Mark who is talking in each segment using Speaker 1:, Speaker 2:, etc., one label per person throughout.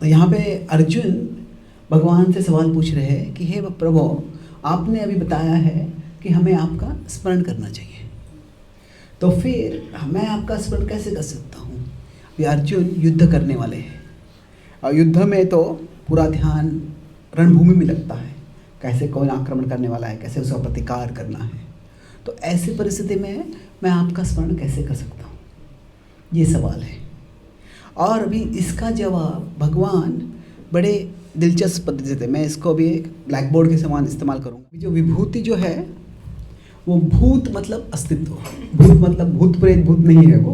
Speaker 1: तो यहाँ पे अर्जुन भगवान से सवाल पूछ रहे हैं कि हे प्रभु, आपने अभी बताया है कि हमें आपका स्मरण करना चाहिए, तो फिर मैं आपका स्मरण कैसे कर सकता हूँ? अभी अर्जुन युद्ध करने वाले हैं और युद्ध में तो पूरा ध्यान रणभूमि में लगता है, कैसे कौन आक्रमण करने वाला है, कैसे उसका प्रतिकार करना है। तो ऐसी परिस्थिति में मैं आपका स्मरण कैसे कर सकता हूँ, ये सवाल है। और अभी इसका जवाब भगवान बड़े दिलचस्प पद्धति से थे। मैं इसको अभी एक ब्लैक बोर्ड के समान इस्तेमाल करूँगा। जो विभूति जो है वो भूत मतलब अस्तित्व, भूत मतलब भूत प्रेत भूत नहीं है, वो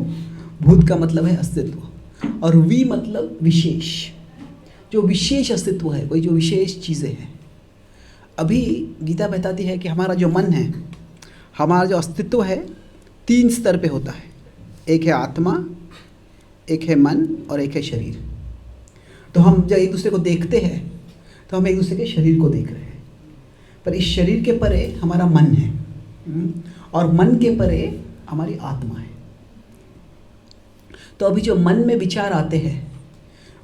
Speaker 1: भूत का मतलब है अस्तित्व, और वी मतलब विशेष, जो विशेष अस्तित्व है, कोई जो विशेष चीज़ें हैं। अभी गीता बताती है कि हमारा जो मन है, हमारा जो अस्तित्व है, 3 स्तर पे होता है। एक है आत्मा, एक है मन और एक है शरीर। तो हम जब एक दूसरे को देखते हैं तो हम एक दूसरे के शरीर को देख रहे हैं, पर इस शरीर के परे हमारा मन है और मन के परे हमारी आत्मा है। तो अभी जो मन में विचार आते हैं,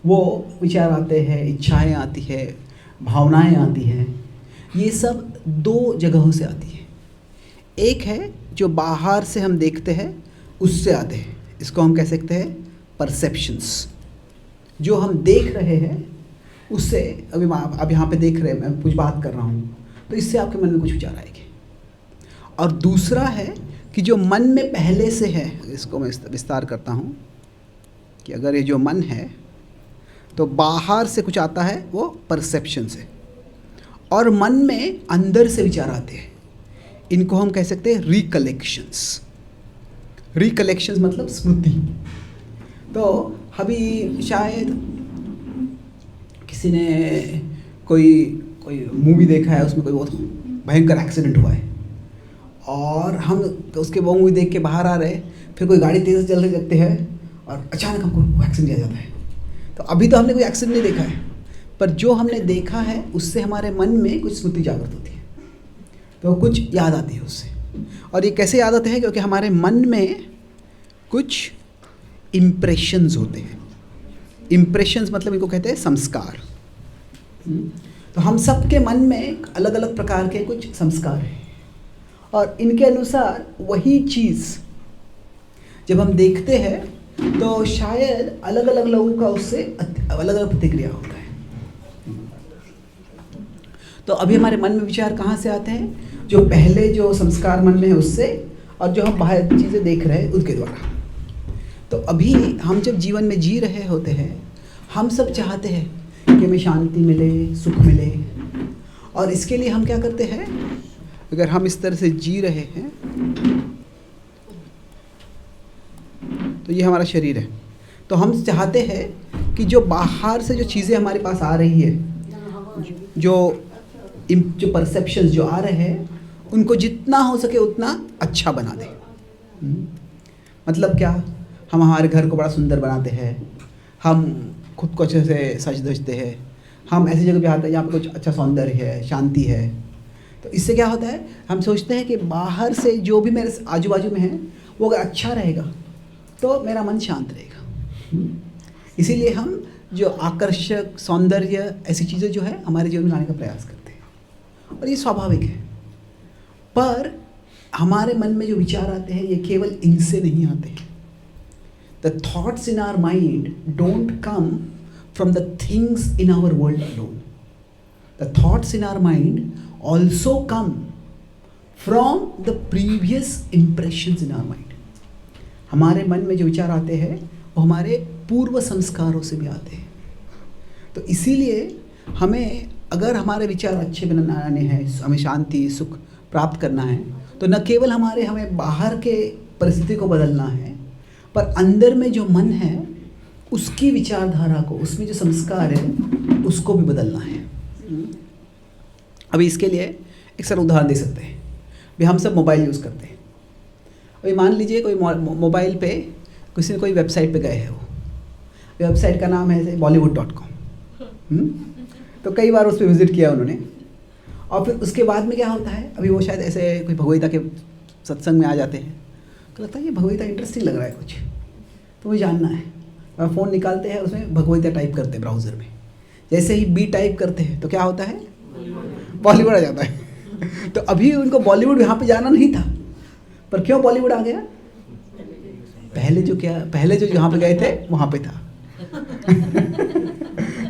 Speaker 1: वो विचार आते हैं, इच्छाएं आती है, भावनाएं आती हैं, ये सब 2 जगहों से आती है। एक है जो बाहर से हम देखते हैं उससे आते हैं, इसको हम कह सकते हैं परसेप्शंस। जो हम देख रहे हैं उससे, अभी आप यहाँ पे देख रहे हैं, मैं कुछ बात कर रहा हूँ, तो इससे आपके मन में कुछ विचार आएंगे। और दूसरा है कि जो मन में पहले से है, इसको मैं विस्तार करता हूँ कि अगर ये जो मन है तो बाहर से कुछ आता है, वो परसेप्शन से, और मन में अंदर से विचार आते हैं, इनको हम कह सकते हैं रिकलेक्शंस। रिकलेक्शंस मतलब स्मृति। तो अभी शायद किसी ने कोई मूवी देखा है, उसमें कोई बहुत भयंकर एक्सीडेंट हुआ है और हम उसके वो मूवी देख के बाहर आ रहे, फिर कोई गाड़ी तेज़ चल रही लगती है और अचानक हमको एक्सीडेंट आ जाता है। तो अभी तो हमने कोई एक्सीडेंट नहीं देखा है, पर जो हमने देखा है उससे हमारे मन में कुछ स्मृति जागृत होती है, तो कुछ याद आती है उससे। और ये कैसे याद आते हैं? क्योंकि हमारे मन में कुछ इम्प्रेशंस होते हैं। इम्प्रेशंस मतलब इनको कहते हैं संस्कार। तो हम सब के मन में अलग अलग प्रकार के कुछ संस्कार हैं, और इनके अनुसार वही चीज़ जब हम देखते हैं तो शायद अलग अलग लोगों का उससे अलग अलग प्रतिक्रिया होता है। तो अभी हमारे मन में विचार कहाँ से आते हैं? जो पहले जो संस्कार मन में है उससे, और जो हम बाहर चीज़ें देख रहे हैं उसके द्वारा। तो अभी हम जब जीवन में जी रहे होते हैं, हम सब चाहते हैं कि हमें शांति मिले, सुख मिले, और इसके लिए हम क्या करते हैं? अगर हम इस तरह से जी रहे हैं तो ये हमारा शरीर है, तो हम चाहते हैं कि जो बाहर से जो चीज़ें हमारे पास आ रही है, जो परसेप्शंस जो आ रहे हैं, उनको जितना हो सके उतना अच्छा बना दें। मतलब क्या? हम हमारे घर को बड़ा सुंदर बनाते हैं, हम खुद को अच्छे से सज धजते हैं, हम ऐसी जगह पे आते हैं जहाँ पे कुछ अच्छा सौंदर्य है, शांति है। तो इससे क्या होता है? हम सोचते हैं कि बाहर से जो भी मेरे आजू बाजू में है वो अगर अच्छा रहेगा तो मेरा मन शांत रहेगा। इसीलिए हम जो आकर्षक सौंदर्य ऐसी चीज़ें जो है हमारे जीवन में लाने का प्रयास करते हैं, और ये स्वाभाविक है। पर हमारे मन में जो विचार आते हैं ये केवल इनसे नहीं आते हैं। The thoughts in our mind don't come from the things in our world alone. The thoughts in our mind also come from the previous impressions in our mind. हमारे मन में जो विचार आते हैं वो हमारे पूर्व संस्कारों से भी आते हैं। तो इसीलिए हमें अगर हमारे विचार अच्छे बनाने हैं, हमें शांति सुख प्राप्त करना है, तो न केवल हमें बाहर के परिस्थिति को बदलना है, पर अंदर में जो मन है उसकी विचारधारा को, उसमें जो संस्कार है उसको भी बदलना है। अभी इसके लिए एक सरल उदाहरण दे सकते हैं। अभी हम सब मोबाइल यूज़ करते हैं। अभी मान लीजिए कोई मोबाइल पे किसी ने कोई वेबसाइट पे गए हैं, वो वेबसाइट का नाम है bollywood.com। तो कई बार उस पर विज़िट किया उन्होंने, और फिर उसके बाद में क्या होता है? अभी वो शायद ऐसे कोई भगवद्गीता के सत्संग में आ जाते हैं, तो लगता है ये भगवद्गीता इंटरेस्टिंग लग रहा है कुछ, तो मुझे जानना है। और फ़ोन निकालते हैं, उसमें भगवद्गीता टाइप करते हैं ब्राउज़र में, जैसे ही बी टाइप करते हैं तो क्या होता है, बॉलीवुड आ जाता है। तो अभी उनको बॉलीवुड यहाँ पे जाना नहीं था, पर क्यों बॉलीवुड आ गया? पहले जो यहाँ पे गए थे वहाँ पे था।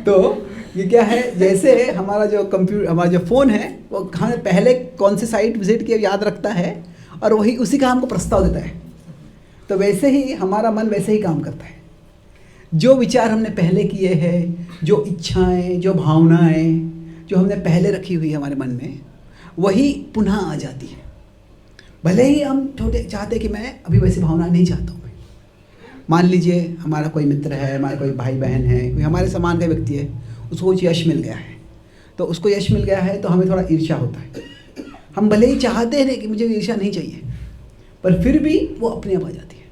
Speaker 1: तो ये क्या है, जैसे हमारा जो फ़ोन है वो हमें पहले कौन सी साइट विजिट किया याद रखता है और वही उसी का हमको प्रस्ताव देता है। तो वैसे ही हमारा मन वैसे ही काम करता है। जो विचार हमने पहले किए हैं, जो इच्छाएं, जो भावनाएं जो हमने पहले रखी हुई है हमारे मन में, वही पुनः आ जाती है। भले ही हम चाहते कि मैं अभी वैसी भावना नहीं चाहता हूँ। मान लीजिए हमारा कोई मित्र है, हमारा कोई भाई बहन है, कोई हमारे समान का व्यक्ति है, उसको कुछ यश मिल गया है, तो उसको यश मिल गया है तो हमें थोड़ा ईर्ष्या होता है। हम भले ही चाहते हैं कि मुझे ईर्ष्या नहीं चाहिए, पर फिर भी वो अपने आप आ जाती है।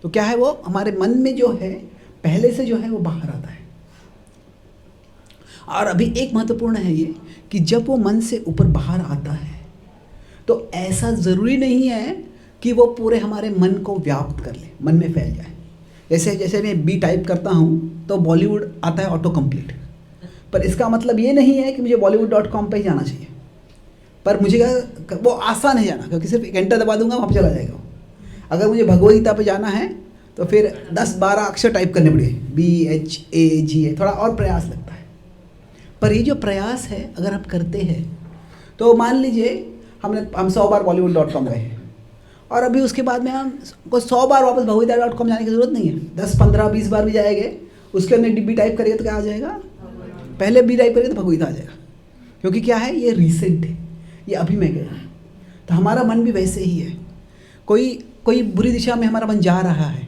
Speaker 1: तो क्या है, वो हमारे मन में जो है पहले से जो है वो बाहर आता है। और अभी एक महत्वपूर्ण है ये कि जब वो मन से ऊपर बाहर आता है तो ऐसा ज़रूरी नहीं है कि वो पूरे हमारे मन को व्याप्त कर ले, मन में फैल जाए। जैसे मैं बी टाइप करता हूँ तो बॉलीवुड आता है ऑटो कंप्लीट, पर इसका मतलब ये नहीं है कि मुझे bollywood.com पे ही जाना चाहिए। पर मुझे वो आसान है जाना, क्योंकि सिर्फ एक एंटर दबा दूंगा वहाँ पे चला जाएगा। अगर मुझे भगवद गीता पे जाना है तो फिर 10-12 अक्षर टाइप करने पड़ेंगे, BHAGA, थोड़ा और प्रयास लगता है। पर ये जो प्रयास है अगर हम करते हैं तो मान लीजिए हम 100 बार bollywood.com गए हैं और अभी उसके बाद में हम को 100 बार वापस भगवदगीता.com जाने की ज़रूरत नहीं है। 10, 15, 20 बार भी जाएंगे, उसके अंदर बी टाइप करिए तो क्या आ जाएगा, पहले बी टाइप करिए तो भगवदगीता आ जाएगा। क्योंकि क्या है, ये रिसेंट है, ये अभी मैं गया। तो हमारा मन भी वैसे ही है। कोई बुरी दिशा में हमारा मन जा रहा है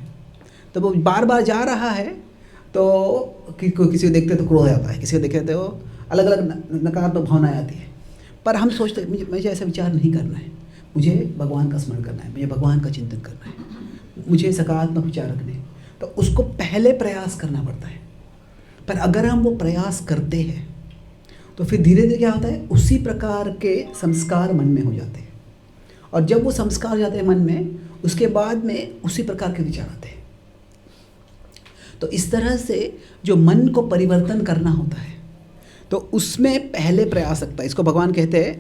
Speaker 1: तो वो बार बार जा रहा है, तो किसी को देखते तो क्रोध आता है, किसी को देखते तो अलग अलग नकारात्मक भावनाएं आती है। पर हम सोचते मुझे ऐसा विचार नहीं करना है, मुझे भगवान का स्मरण करना है, मुझे भगवान का चिंतन करना है, मुझे सकारात्मक विचार रखने हैं। तो उसको पहले प्रयास करना पड़ता है। पर अगर हम वो प्रयास करते हैं तो फिर धीरे धीरे क्या होता है, उसी प्रकार के संस्कार मन में हो जाते हैं। और जब वो संस्कार हो जाते हैं मन में, उसके बाद में उसी प्रकार के विचार आते हैं। तो इस तरह से जो मन को परिवर्तन करना होता है तो उसमें पहले प्रयास लगता है। इसको भगवान कहते हैं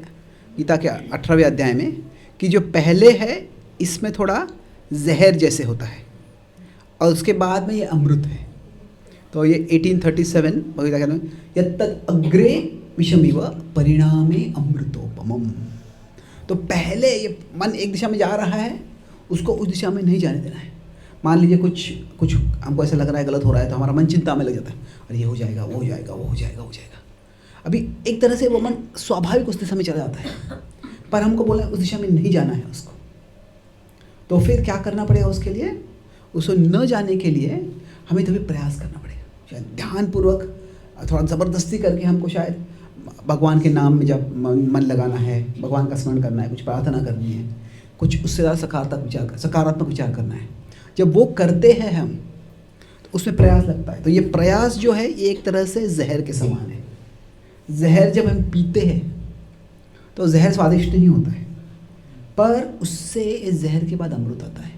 Speaker 1: गीता के 18वें अध्याय में कि जो पहले है इसमें थोड़ा जहर जैसे होता है और उसके बाद में ये अमृत है। तो ये 1837 भगवद गीता में यत्तद् अग्रे विषमिव परिणामे अमृतोपमम्। तो पहले ये मन एक दिशा में जा रहा है, उसको उस दिशा में नहीं जाने देना है। मान लीजिए कुछ हमको ऐसा लग रहा है गलत हो रहा है तो हमारा मन चिंता में लग जाता है, अरे ये हो जाएगा, वो हो जाएगा, वो हो जाएगा, हो जाएगा। अभी एक तरह से वो मन स्वाभाविक उस दिशा में चला जाता है, पर हमको बोला उस दिशा में नहीं जाना है उसको। तो फिर क्या करना पड़ेगा उसके लिए, उसको न जाने के लिए हमें तभी प्रयास करना पड़ेगा। शायद ध्यानपूर्वक थोड़ा ज़बरदस्ती करके हमको शायद भगवान के नाम में जब मन लगाना है, भगवान का स्मरण करना है, कुछ प्रार्थना करनी है, कुछ उससे ज़्यादा सकारात्मक विचार करना है। जब वो करते हैं हम तो उसमें प्रयास लगता है। तो ये प्रयास जो है ये एक तरह से जहर के समान है। जहर जब हम पीते हैं तो जहर स्वादिष्ट नहीं होता है, पर उससे इस जहर के बाद अमृत आता है।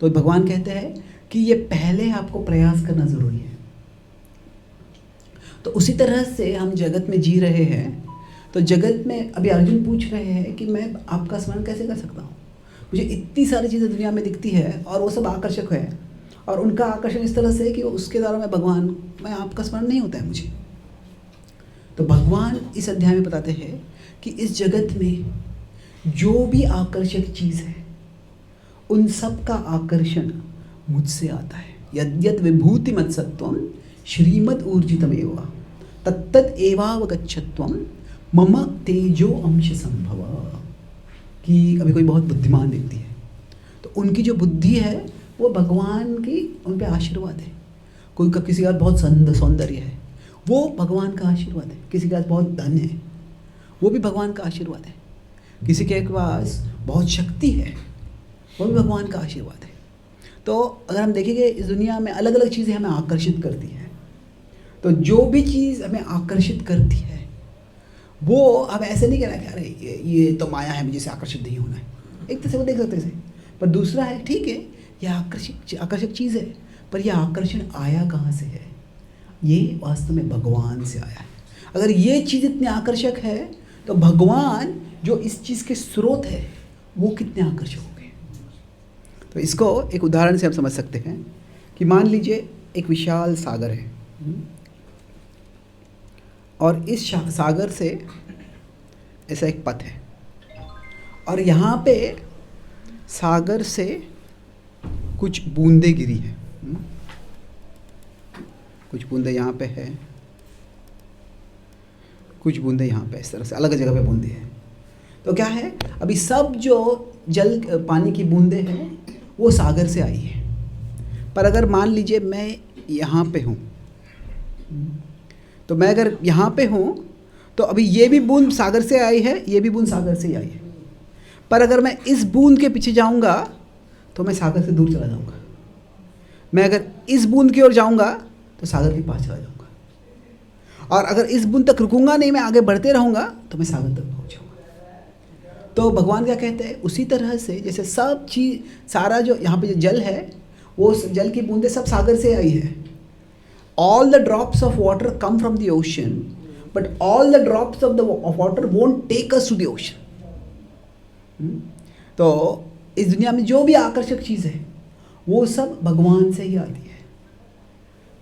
Speaker 1: तो भगवान कहते हैं कि ये पहले आपको प्रयास करना ज़रूरी है। तो उसी तरह से हम जगत में जी रहे हैं। तो जगत में अभी अर्जुन पूछ रहे हैं कि मैं आपका स्मरण कैसे कर सकता हूँ, मुझे इतनी सारी चीज़ें दुनिया में दिखती है और वो सब आकर्षक है, और उनका आकर्षण इस तरह से कि उसके द्वारा मैं आपका स्मरण नहीं होता है मुझे। तो भगवान इस अध्याय में बताते हैं कि इस जगत में जो भी आकर्षक चीज़ है उन सब का आकर्षण मुझसे आता है। यद्यत विभूति मत्सत्वम श्रीमद ऊर्जितमेव तत्तद एवावगच्छत्वम मम तेजो अंश संभव। कि अभी कोई बहुत बुद्धिमान व्यक्ति है तो उनकी जो बुद्धि है वो भगवान की उन पे आशीर्वाद है। कोई का किसी का बहुत सौंदर्य है, वो भगवान का आशीर्वाद है। किसी के पास बहुत धन है, वो भी भगवान का आशीर्वाद है। किसी के पास बहुत शक्ति है, वो भी भगवान का आशीर्वाद है। तो अगर हम देखेंगे इस दुनिया में अलग अलग चीज़ें हमें आकर्षित करती हैं। तो जो भी चीज़ हमें आकर्षित करती है वो अब ऐसे नहीं कहना कि अरे ये तो माया है, मुझे से आकर्षित नहीं होना है। एक तरह से वो देख सकते हैं, पर दूसरा है ठीक है ये आकर्षक चीज़ है, पर यह आकर्षण आया कहाँ से है, ये वास्तव में भगवान से आया है। अगर ये चीज़ इतनी आकर्षक है तो भगवान जो इस चीज़ के स्रोत है वो कितने आकर्षक होंगे। तो इसको एक उदाहरण से हम समझ सकते हैं कि मान लीजिए एक विशाल सागर है और इस सागर से ऐसा एक पथ है और यहाँ पे सागर से कुछ बूंदें गिरी है, कुछ बूंदें यहाँ पे है, कुछ बूंदें यहाँ पे, इस तरह से अलग जगह पे बूंदें हैं। तो क्या है, अभी सब जो जल पानी की बूंदें हैं वो सागर से आई है। पर अगर मान लीजिए मैं यहाँ पे हूँ, तो मैं अगर यहाँ पे हूँ तो अभी ये भी बूंद सागर से आई है, ये भी बूंद सागर से ही आई है। पर अगर मैं इस बूंद के पीछे जाऊँगा तो मैं सागर से दूर चला जाऊँगा। मैं अगर इस बूंद की ओर जाऊँगा तो सागर के पास चला जाऊँगा। और अगर इस बूंद तक रुकूंगा नहीं, मैं आगे बढ़ते रहूँगा तो मैं सागर तक पहुँच जाऊँगा। तो भगवान क्या कहते हैं, उसी तरह से जैसे सब चीज़, सारा जो यहाँ पे जो जल है वो जल की बूंदें सब सागर से आई है। All the drops of water come from the ocean, but all the drops of the water won't take us to the ocean. तो इस दुनिया में जो भी आकर्षक चीज़ है वो सब भगवान से ही आती है।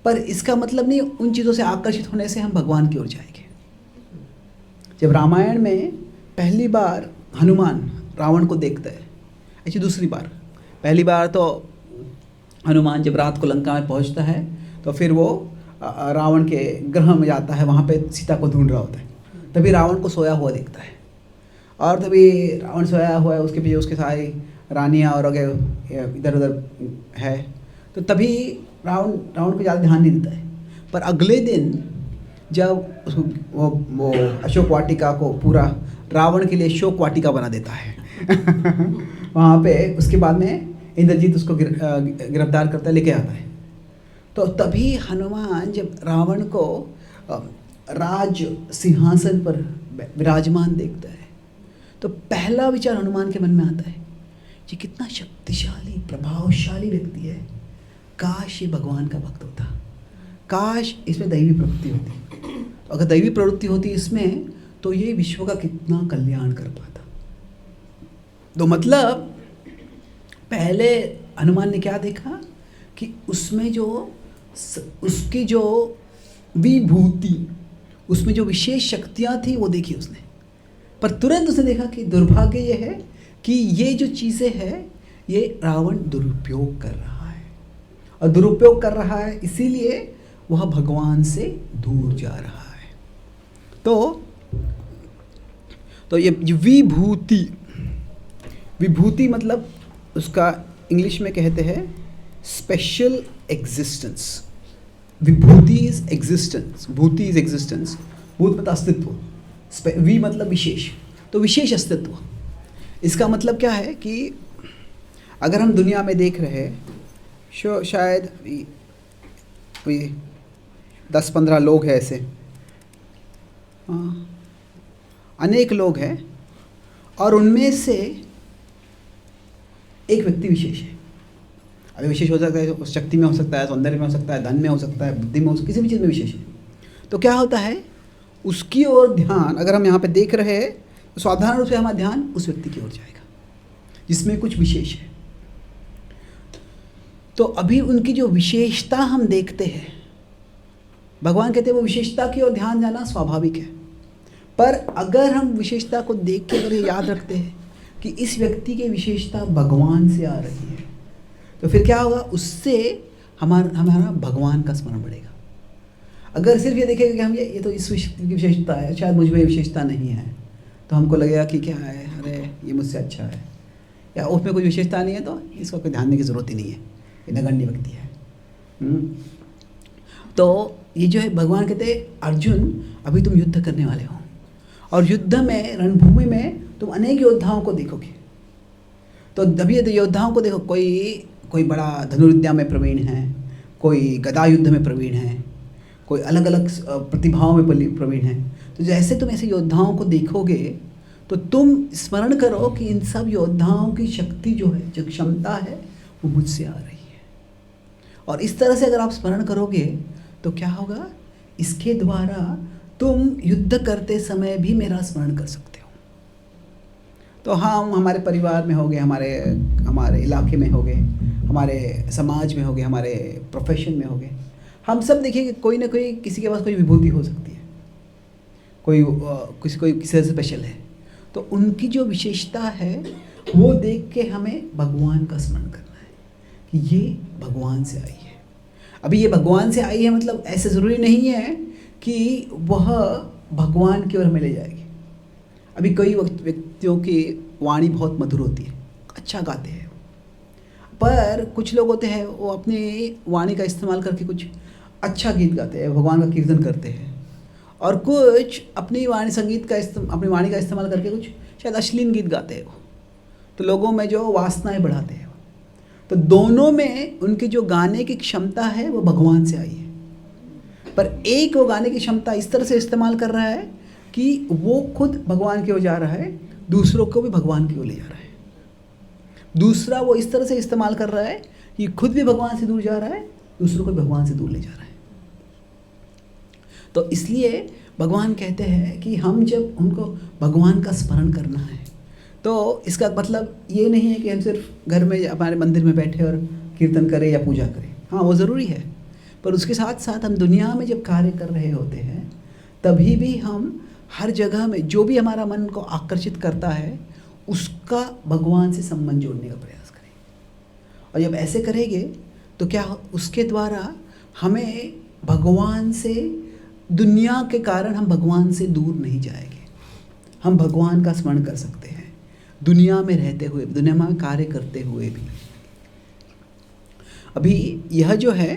Speaker 1: पर इसका मतलब नहीं उन चीज़ों से आकर्षित होने से हम भगवान की ओर जाएंगे। जब रामायण में पहली बार हनुमान रावण को देखता है, ऐसी दूसरी बार, पहली बार तो हनुमान जब रात को लंका में पहुंचता है तो फिर वो रावण के ग्रह में जाता है, वहाँ पे सीता को ढूंढ रहा होता है। तभी रावण को सोया हुआ देखता है और तभी रावण सोया हुआ है, उसके पीछे उसके सारी रानियाँ और इधर उधर है। तो तभी रावण को ज़्यादा ध्यान नहीं देता है। पर अगले दिन जब वो अशोक वाटिका को पूरा रावण के लिए शोक वाटिका बना देता है वहाँ पे उसके बाद में इंद्रजीत उसको गिरफ्तार करता है, लेके आता है। तो तभी हनुमान जब रावण को राज सिंहासन पर विराजमान देखता है तो पहला विचार हनुमान के मन में आता है, ये कितना शक्तिशाली प्रभावशाली व्यक्ति है, काश ये भगवान का भक्त होता, काश इसमें दैवी प्रवृत्ति होती। तो अगर दैवी प्रवृत्ति होती इसमें तो ये विश्व का कितना कल्याण कर पाता। तो मतलब पहले हनुमान ने क्या देखा कि उसमें जो उसकी जो विभूति, उसमें जो विशेष शक्तियाँ थी वो देखी उसने। पर तुरंत उसने देखा कि दुर्भाग्य ये है कि ये जो चीज़ें हैं ये रावण दुरुपयोग कर रहा है, और दुरुपयोग कर रहा है इसीलिए वह भगवान से दूर जा रहा है। तो ये विभूति मतलब उसका इंग्लिश में कहते हैं स्पेशल एग्जिस्टेंस। विभूति इज एग्जिस्टेंस, भूति इज एग्जिस्टेंस, भूत मतलब अस्तित्व, वी मतलब विशेष, तो विशेष अस्तित्व। इसका मतलब क्या है कि अगर हम दुनिया में देख रहे शायद 10-15 लोग हैं ऐसे, अनेक लोग हैं और उनमें से एक व्यक्ति विशेष है। अभी विशेष हो सकता है, उस शक्ति में हो सकता है, सौंदर्य में हो सकता है, धन में हो सकता है, बुद्धि में हो सकता है, किसी भी चीज़ में विशेष है। तो क्या होता है, उसकी ओर ध्यान अगर हम यहाँ पे देख रहे हैं तो साधारण रूप से हमारा ध्यान उस व्यक्ति की ओर जाएगा जिसमें कुछ विशेष है। तो अभी उनकी जो विशेषता हम देखते हैं, भगवान कहते हैं वो विशेषता की ओर ध्यान जाना स्वाभाविक है। पर अगर हम विशेषता को देख के अगर ये याद रखते हैं कि इस व्यक्ति की विशेषता भगवान से आ रही है, तो फिर क्या होगा, उससे हमारा भगवान का स्मरण बढ़ेगा। अगर सिर्फ ये देखेगा कि हम ये तो इस व्यक्ति की विशेषता है, शायद मुझ में ये विशेषता नहीं है, तो हमको लगेगा कि क्या है, अरे ये मुझसे अच्छा है, या उसमें कोई विशेषता नहीं है तो इसको कोई ध्यान देने की ज़रूरत ही नहीं है, ये नगण्य व्यक्ति है। तो ये जो है भगवान कहते हैं अर्जुन अभी तुम युद्ध करने वाले हो, और युद्ध में रणभूमि में तुम अनेक योद्धाओं को देखोगे। तो अभी योद्धाओं को देखो, कोई बड़ा धनुर्विद्या में प्रवीण है, कोई गदा युद्ध में प्रवीण है, कोई अलग अलग प्रतिभाओं में प्रवीण है। तो जैसे तुम ऐसे योद्धाओं को देखोगे तो तुम स्मरण करो कि इन सब योद्धाओं की शक्ति जो है, जो क्षमता है, वो मुझसे आ रही है। और इस तरह से अगर आप स्मरण करोगे तो क्या होगा, इसके द्वारा तुम युद्ध करते समय भी मेरा स्मरण कर सकते हो। तो हम हमारे परिवार में हो गए, हमारे इलाके में हो गए, हमारे समाज में हो गए, हमारे प्रोफेशन में हो गए, हम सब देखिए कोई ना कोई किसी के पास कोई विभूति हो सकती है, कोई किसी से स्पेशल है। तो उनकी जो विशेषता है वो देख के हमें भगवान का स्मरण करना है कि ये भगवान से आई है। अभी ये भगवान से आई है मतलब ऐसे ज़रूरी नहीं है कि वह भगवान की ओर हमें ले जाएगी। अभी कई व्यक्तियों की वाणी बहुत मधुर होती है, अच्छा गाते हैं, पर कुछ लोग होते हैं वो अपनी वाणी का इस्तेमाल करके कुछ अच्छा गीत गाते हैं, भगवान का कीर्तन करते हैं, और कुछ अपनी वाणी का इस्तेमाल करके कुछ शायद अश्लील गीत गाते हैं वो, तो लोगों में जो वासनाएं बढ़ाते हैं। तो दोनों में उनकी जो गाने की क्षमता है वो भगवान से आई है, पर एक वो गाने की क्षमता इस तरह से इस्तेमाल कर रहा है कि वो खुद भगवान की ओर जा रहा है, दूसरों को भी भगवान की ओर ले जा रहा है। दूसरा वो इस तरह से इस्तेमाल कर रहा है कि खुद भी भगवान से दूर जा रहा है, दूसरों को भगवान से दूर ले जा रहा है। तो इसलिए भगवान कहते हैं कि हम जब उनको भगवान का स्मरण करना है, तो इसका मतलब ये नहीं है कि हम सिर्फ घर में हमारे मंदिर में बैठे और कीर्तन करें या पूजा करें। हाँ, वो ज़रूरी है, पर उसके साथ साथ हम दुनिया में जब कार्य कर रहे होते हैं तभी भी हम हर जगह में जो भी हमारा मन को आकर्षित करता है उसका भगवान से संबंध जोड़ने का प्रयास करें। और जब ऐसे करेंगे तो क्या उसके द्वारा हमें भगवान से, दुनिया के कारण हम भगवान से दूर नहीं जाएंगे, हम भगवान का स्मरण कर सकते हैं दुनिया में रहते हुए, दुनिया में कार्य करते हुए भी। अभी यह जो है,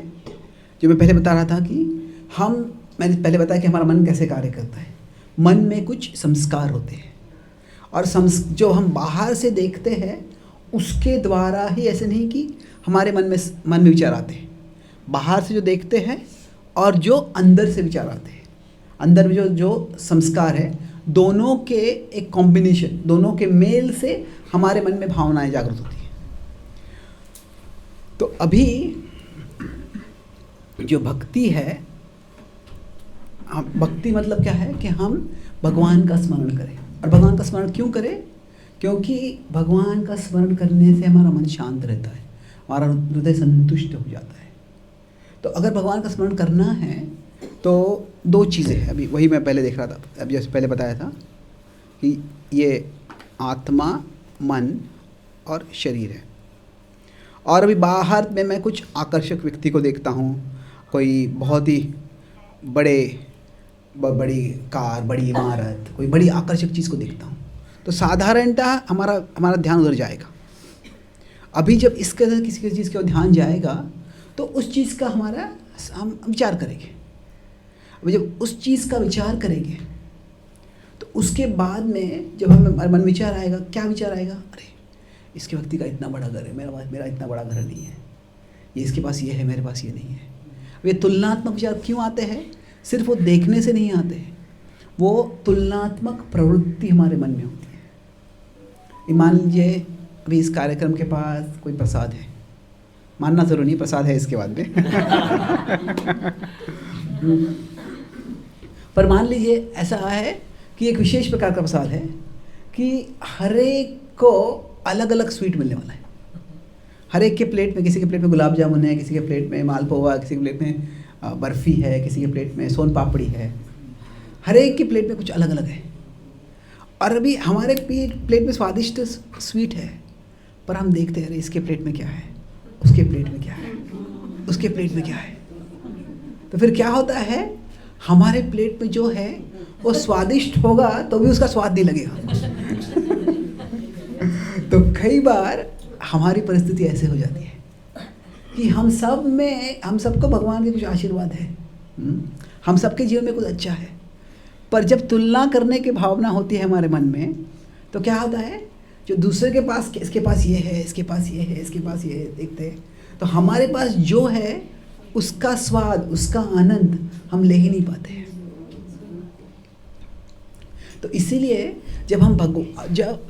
Speaker 1: जो मैं पहले बता रहा था कि मैंने पहले बताया कि हमारा मन कैसे कार्य करता है। मन में कुछ संस्कार होते हैं और जो हम बाहर से देखते हैं उसके द्वारा ही, ऐसे नहीं कि हमारे मन में विचार आते हैं, बाहर से जो देखते हैं और जो अंदर से विचार आते हैं, अंदर में जो संस्कार है, दोनों के एक कॉम्बिनेशन, दोनों के मेल से हमारे मन में भावनाएं जागृत होती हैं। तो अभी जो भक्ति है, भक्ति मतलब क्या है कि हम भगवान का स्मरण करें। और भगवान का स्मरण क्यों करें? क्योंकि भगवान का स्मरण करने से हमारा मन शांत रहता है, हमारा हृदय संतुष्ट हो जाता है। तो अगर भगवान का स्मरण करना है तो दो चीज़ें हैं। अभी वही मैं पहले देख रहा था, अभी जैसे पहले बताया था कि ये आत्मा, मन और शरीर है। और अभी बाहर में मैं कुछ आकर्षक व्यक्ति को देखता हूँ, कोई बहुत ही बड़ी कार, बड़ी इमारत, कोई बड़ी आकर्षक चीज़ को देखता हूँ, तो साधारणतः हमारा ध्यान उधर जाएगा। अभी जब इसके किसी चीज़ का ध्यान जाएगा तो उस चीज़ का हम विचार करेंगे। अभी जब उस चीज़ का विचार करेंगे तो उसके बाद में जब हमें मन विचार आएगा, क्या विचार आएगा? अरे इसके व्यक्ति का इतना बड़ा घर है, मेरा इतना बड़ा घर नहीं है, ये इसके पास ये है, मेरे पास ये नहीं है। वे तुलनात्मक विचार क्यों आते हैं? सिर्फ वो देखने से नहीं आते हैं, वो तुलनात्मक प्रवृत्ति हमारे मन में होती है। मान लीजिए अभी इस कार्यक्रम के पास कोई प्रसाद है, मानना ज़रूरी नहीं प्रसाद है इसके बाद में पर मान लीजिए ऐसा है कि एक विशेष प्रकार का प्रसाद है कि हर एक को अलग अलग स्वीट मिलने वाला है। हर एक के प्लेट में, किसी के प्लेट में गुलाब जामुन है, किसी के प्लेट में मालपुआ, किसी के प्लेट में बर्फ़ी है, किसी के प्लेट में सोन पापड़ी है। हर एक की प्लेट में कुछ अलग अलग है। और अभी हमारे प्लेट में स्वादिष्ट स्वीट है, पर हम देखते हैं अरे इसके प्लेट में क्या है, उसके प्लेट में क्या है, उसके प्लेट में क्या है। तो फिर क्या होता है, हमारे प्लेट में जो है वो स्वादिष्ट होगा तो भी उसका स्वाद नहीं लगेगा तो कई बार हमारी परिस्थिति ऐसे हो जाती है कि हम सबको भगवान के कुछ आशीर्वाद है, हम सबके जीवन में कुछ अच्छा है, पर जब तुलना करने की भावना होती है हमारे मन में तो क्या होता है, जो दूसरे के पास, इसके पास ये है, इसके पास ये है, इसके पास ये है, देखते हैं तो हमारे पास जो है उसका स्वाद, उसका आनंद हम ले ही नहीं पाते हैं। तो इसीलिए जब हम जब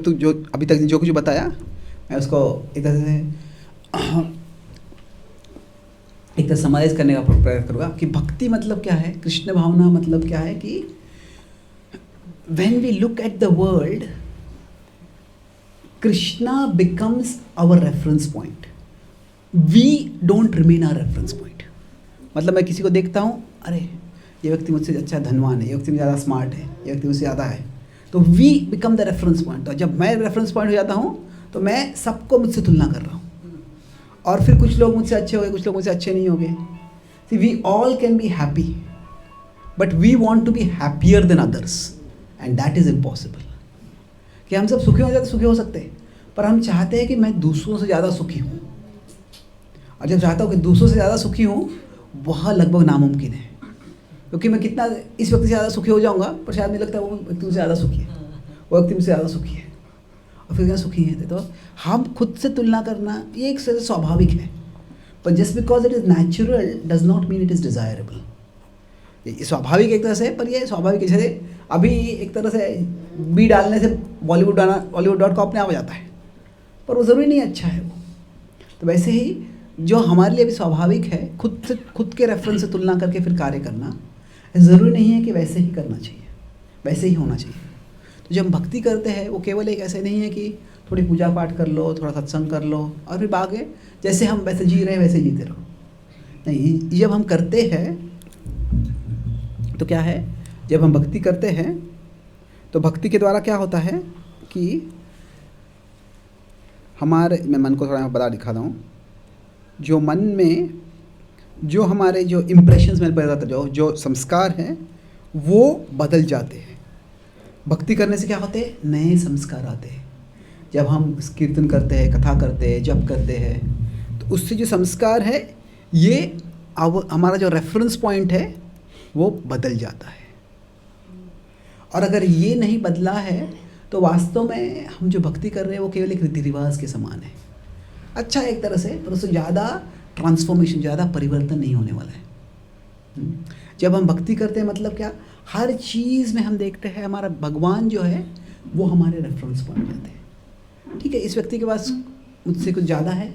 Speaker 1: तू जो अभी तक जो कुछ बताया मैं उसको एक तरह से एक तरह समराइज करने का प्रयास करूँगा कि भक्ति मतलब क्या है, कृष्ण भावना मतलब क्या है कि when we look at the world, Krishna becomes our reference point, we don't remain our reference point. मतलब मैं किसी को देखता हूँ, अरे ये व्यक्ति मुझसे अच्छा धनवान है, ये व्यक्ति ज़्यादा स्मार्ट है, ये व्यक्ति मुझसे ज़्यादा है, तो we become the reference point. तो जब मैं रेफरेंस पॉइंट हो जाता हूँ तो मैं सबको मुझसे तुलना कर रहा हूँ, और फिर कुछ लोग मुझसे अच्छे हो गए, कुछ लोग मुझसे अच्छे नहीं हो गए। See we all can be happy, but we want to be happier than others, and that is impossible. कि हम सब सुखी हो जाते, सुखी हो सकते हैं, पर हम चाहते हैं कि मैं दूसरों से ज़्यादा सुखी हूँ, और जब चाहता हूँ कि दूसरों से ज़्यादा सुखी हूँ, वह लगभग नामुमकिन है। क्योंकि मैं कितना इस व्यक्ति से ज़्यादा सुखी हो जाऊँगा, पर शायद नहीं लगता वो व्यक्ति मुझसे ज़्यादा सुखी है, वो व्यक्ति मुझसे ज़्यादा सुखी है, और फिर क्या सुखी है। तो हम खुद से तुलना करना ये एक तरह से स्वाभाविक है, पर just because it is natural does not mean it is desirable. ये स्वाभाविक एक तरह से, पर ये स्वाभाविक है। जैसे अभी एक तरह से बी डालने से Bollywood.com अपने आप आ जाता है, पर वो ज़रूरी नहीं अच्छा है वो। तो वैसे ही जो हमारे लिए भी स्वाभाविक है, खुद के रेफरेंस से तुलना करके फिर कार्य करना, ज़रूरी नहीं है कि वैसे ही करना चाहिए, वैसे ही होना चाहिए। तो जब हम भक्ति करते हैं, वो केवल एक ऐसे नहीं है कि थोड़ी पूजा पाठ कर लो, थोड़ा सत्संग कर लो, और फिर आगे जैसे हम वैसे जी रहे हैं वैसे जीते रहो। नहीं, जब हम करते हैं तो क्या है, जब हम भक्ति करते हैं तो भक्ति के द्वारा क्या होता है कि हमारे, मैं मन को थोड़ा बता दिखा रहा हूँ, जो मन में जो हमारे जो इम्प्रेशंस में पैदा होता है, जो संस्कार हैं वो बदल जाते हैं। भक्ति करने से क्या होते हैं, नए संस्कार आते हैं। जब हम कीर्तन करते हैं, कथा करते हैं, जप करते हैं, तो उससे जो संस्कार है, ये हमारा जो रेफरेंस पॉइंट है वो बदल जाता है। और अगर ये नहीं बदला है तो वास्तव में हम जो भक्ति कर रहे हैं वो केवल एक रीति रिवाज के समान है। अच्छा एक तरह से, पर उससे ज़्यादा ट्रांसफॉर्मेशन, ज़्यादा परिवर्तन नहीं होने वाला है। जब हम भक्ति करते हैं मतलब क्या, हर चीज़ में हम देखते हैं हमारा भगवान जो है वो हमारे रेफरेंस पॉइंट जाते हैं। ठीक है, इस व्यक्ति के पास मुझसे कुछ ज़्यादा है,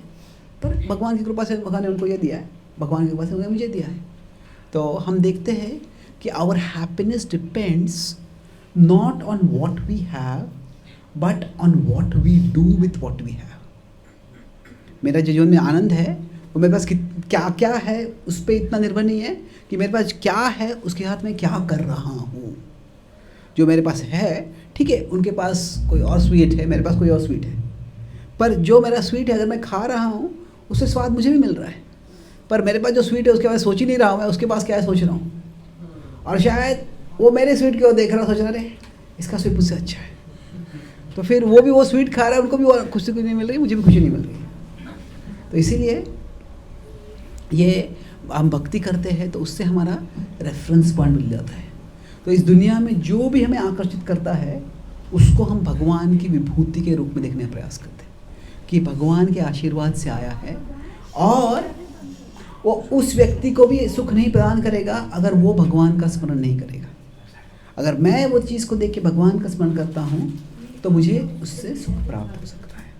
Speaker 1: पर भगवान की कृपा से भगवान ने उनको ये दिया है, भगवान की कृपा से उन्होंने मुझे दिया है। तो हम देखते हैं कि our happiness depends not on what we have, but on what we do with what we have. मेरा जो जीवन में आनंद है वो मेरे पास क्या क्या है उस पर इतना निर्भर नहीं है कि मेरे पास क्या है, उसके हाथ में क्या कर रहा हूँ। जो मेरे पास है, ठीक है, उनके पास कोई और स्वीट है, मेरे पास कोई और स्वीट है, पर जो मेरा स्वीट है अगर मैं खा रहा हूँ उससे स्वाद मुझे भी मिल रहा है, पर मेरे पास जो स्वीट है उसके बारे में सोच ही नहीं रहा हूँ, मैं उसके पास क्या है सोच रहा हूँ। और शायद वो मेरे स्वीट की ओर देख रहा, सोच रहा है इसका स्वीट मुझसे अच्छा है, तो फिर वो भी वो स्वीट खा रहा है, उनको भी वो खुशी नहीं मिल रही, मुझे भी खुशी नहीं मिल रही। तो इसीलिए ये हम भक्ति करते हैं तो उससे हमारा रेफरेंस पॉइंट मिल जाता है। तो इस दुनिया में जो भी हमें आकर्षित करता है उसको हम भगवान की विभूति के रूप में देखने का प्रयास करते हैं कि भगवान के आशीर्वाद से आया है, और वो उस व्यक्ति को भी सुख नहीं प्रदान करेगा अगर वो भगवान का स्मरण नहीं करेगा। अगर मैं वो चीज़ को देख के भगवान का स्मरण करता हूँ तो मुझे उससे सुख प्राप्त हो सकता है,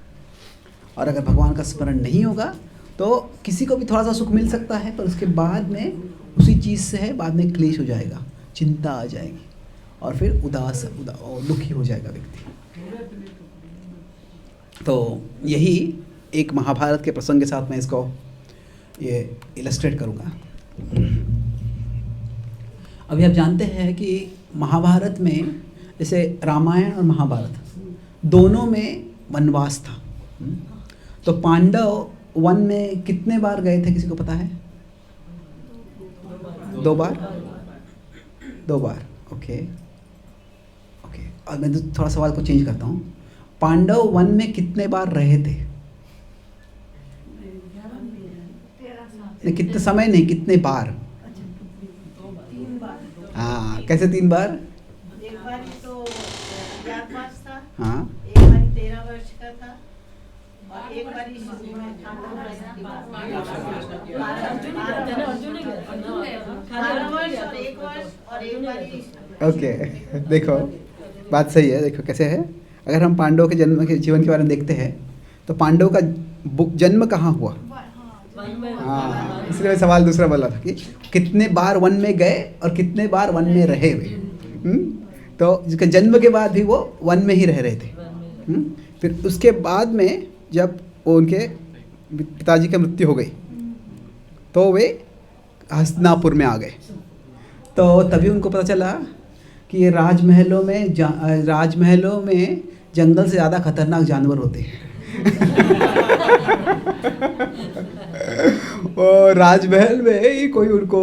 Speaker 1: और अगर भगवान का स्मरण नहीं होगा तो किसी को भी थोड़ा सा सुख मिल सकता है, पर उसके बाद में उसी चीज़ से है बाद में क्लेश हो जाएगा, चिंता आ जाएगी, और फिर उदास और दुखी हो जाएगा व्यक्ति। तो यही एक महाभारत के प्रसंग के साथ मैं इसको ये इलस्ट्रेट करूँगा। अभी आप जानते हैं कि महाभारत में, जैसे रामायण और महाभारत दोनों में वनवास था, तो पांडव वन में कितने बार गए थे, किसी को पता है? 2 बार। 2 बार, ओके। और मैं थोड़ा सवाल को चेंज करता हूँ, पांडव वन में कितने बार रहे थे? नहीं, कितने समय नहीं, कितने बार? हाँ, कैसे 3 बार?
Speaker 2: एक बार तो 4-5 था,
Speaker 1: हाँ,
Speaker 2: एक बार 13 वर्ष का था, और एक बार 12 वर्ष और 1 वर्ष और एक बार।
Speaker 1: ओके। देखो बात सही है। देखो कैसे है, अगर हम पांडव के जन्म के जीवन के बारे में देखते हैं तो पांडव का जन्म कहाँ हुआ? हाँ, इसलिए मैं सवाल दूसरा बोला था कि कितने बार वन में गए और कितने बार वन में रहे वे। तो जिसके जन्म के बाद भी वो वन में ही रह रहे थे। फिर उसके बाद में जब वो उनके पिताजी की मृत्यु हो गई तो वे हस्तिनापुर में आ गए। तो तभी उनको पता चला कि ये राजमहलों में जंगल से ज़्यादा खतरनाक जानवर होते हैं। और राजमहल में ही कोई उनको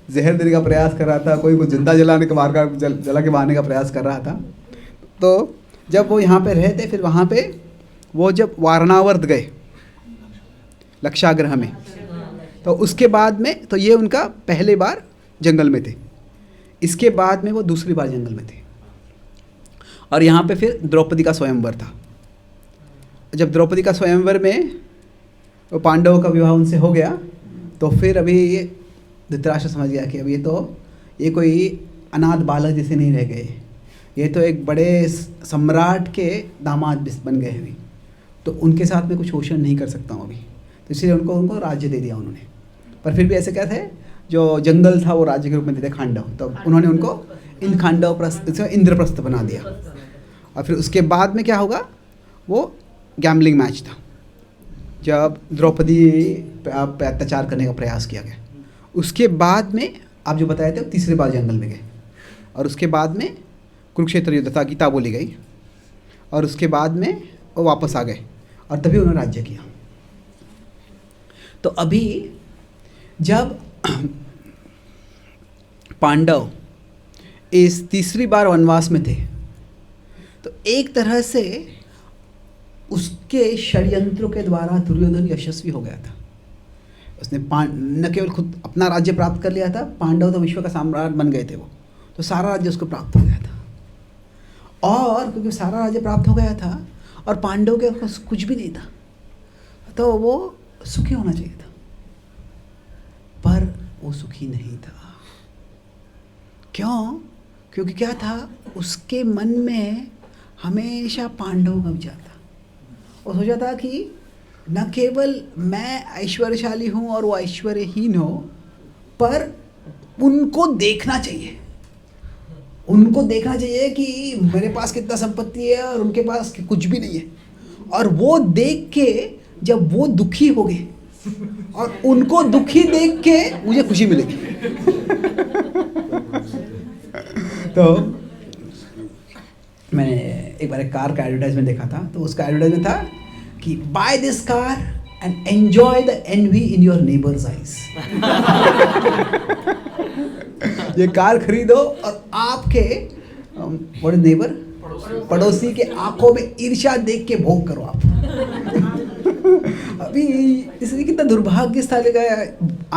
Speaker 1: जहर देने का प्रयास कर रहा था, कोई को जिंदा जला के मारने का प्रयास कर रहा था। तो जब वो यहाँ पे रहे थे, फिर वहाँ पे वो जब वारणावर्त गए लक्षागृह में, तो उसके बाद में तो ये उनका पहले बार जंगल में थे, इसके बाद में वो दूसरी बार जंगल में थे। और यहाँ पे फिर द्रौपदी का स्वयंवर था। जब द्रौपदी का स्वयंवर में वो पांडवों का विवाह उनसे हो गया, तो फिर अभी धृतराष्ट्र समझ गया कि अब ये कोई अनाथ बालक जैसे नहीं रह गए, ये तो एक बड़े सम्राट के दामाद बन गए अभी, तो उनके साथ में कुछ शोषण नहीं कर सकता हूँ अभी। तो इसलिए उनको राज्य दे दिया उन्होंने। पर फिर भी ऐसे क्या थे, जो जंगल था वो राज्य के रूप में देते खांडव, तो उन्होंने उनको इन खांडव इंद्रप्रस्थ बना दिया। और फिर उसके बाद में क्या होगा, वो गैम्बलिंग मैच था जब द्रौपदी पे अत्याचार करने का प्रयास किया गया। उसके बाद में आप जो बताए थे, तीसरी बार जंगल में गए, और उसके बाद में कुरुक्षेत्र युद्ध था, गीता बोली गई, और उसके बाद में वो वापस आ गए और तभी उन्होंने राज्य किया। तो अभी जब पांडव इस तीसरी बार वनवास में थे, तो एक तरह से उसके षड्यंत्रों के द्वारा दुर्योधन यशस्वी हो गया था। उसने न केवल खुद अपना राज्य प्राप्त कर लिया था, पांडव तो विश्व का सम्राट बन गए थे वो, तो सारा राज्य उसको प्राप्त हो गया था। और क्योंकि सारा राज्य प्राप्त हो गया था और पांडव के पास कुछ भी नहीं था, तो वो सुखी होना चाहिए था, पर वो सुखी नहीं था। क्यों? क्योंकि क्या था, उसके मन में हमेशा पांडवों का विचार था। वो सोचा था कि न केवल मैं ऐश्वर्यशाली हूँ और वो ऐश्वर्यहीन हो, पर उनको देखना चाहिए, उनको देखना चाहिए कि मेरे पास कितना संपत्ति है और उनके पास कुछ भी नहीं है। और वो देख के जब वो दुखी हो गए और उनको दुखी देख के मुझे खुशी मिलेगी। तो मैंने एक बार एक कार का एडवर्टाइजमेंट देखा था, तो उसका एडवर्टाइजमेंट था कि buy this car and enjoy the envy in your neighbours eyes. ये कार खरीदो और आपके व्हाट इज नेबर, पड़ोसी के आंखों में ईर्ष्या देख के भोग करो आप। अभी इसलिए कितना दुर्भाग्यशाली का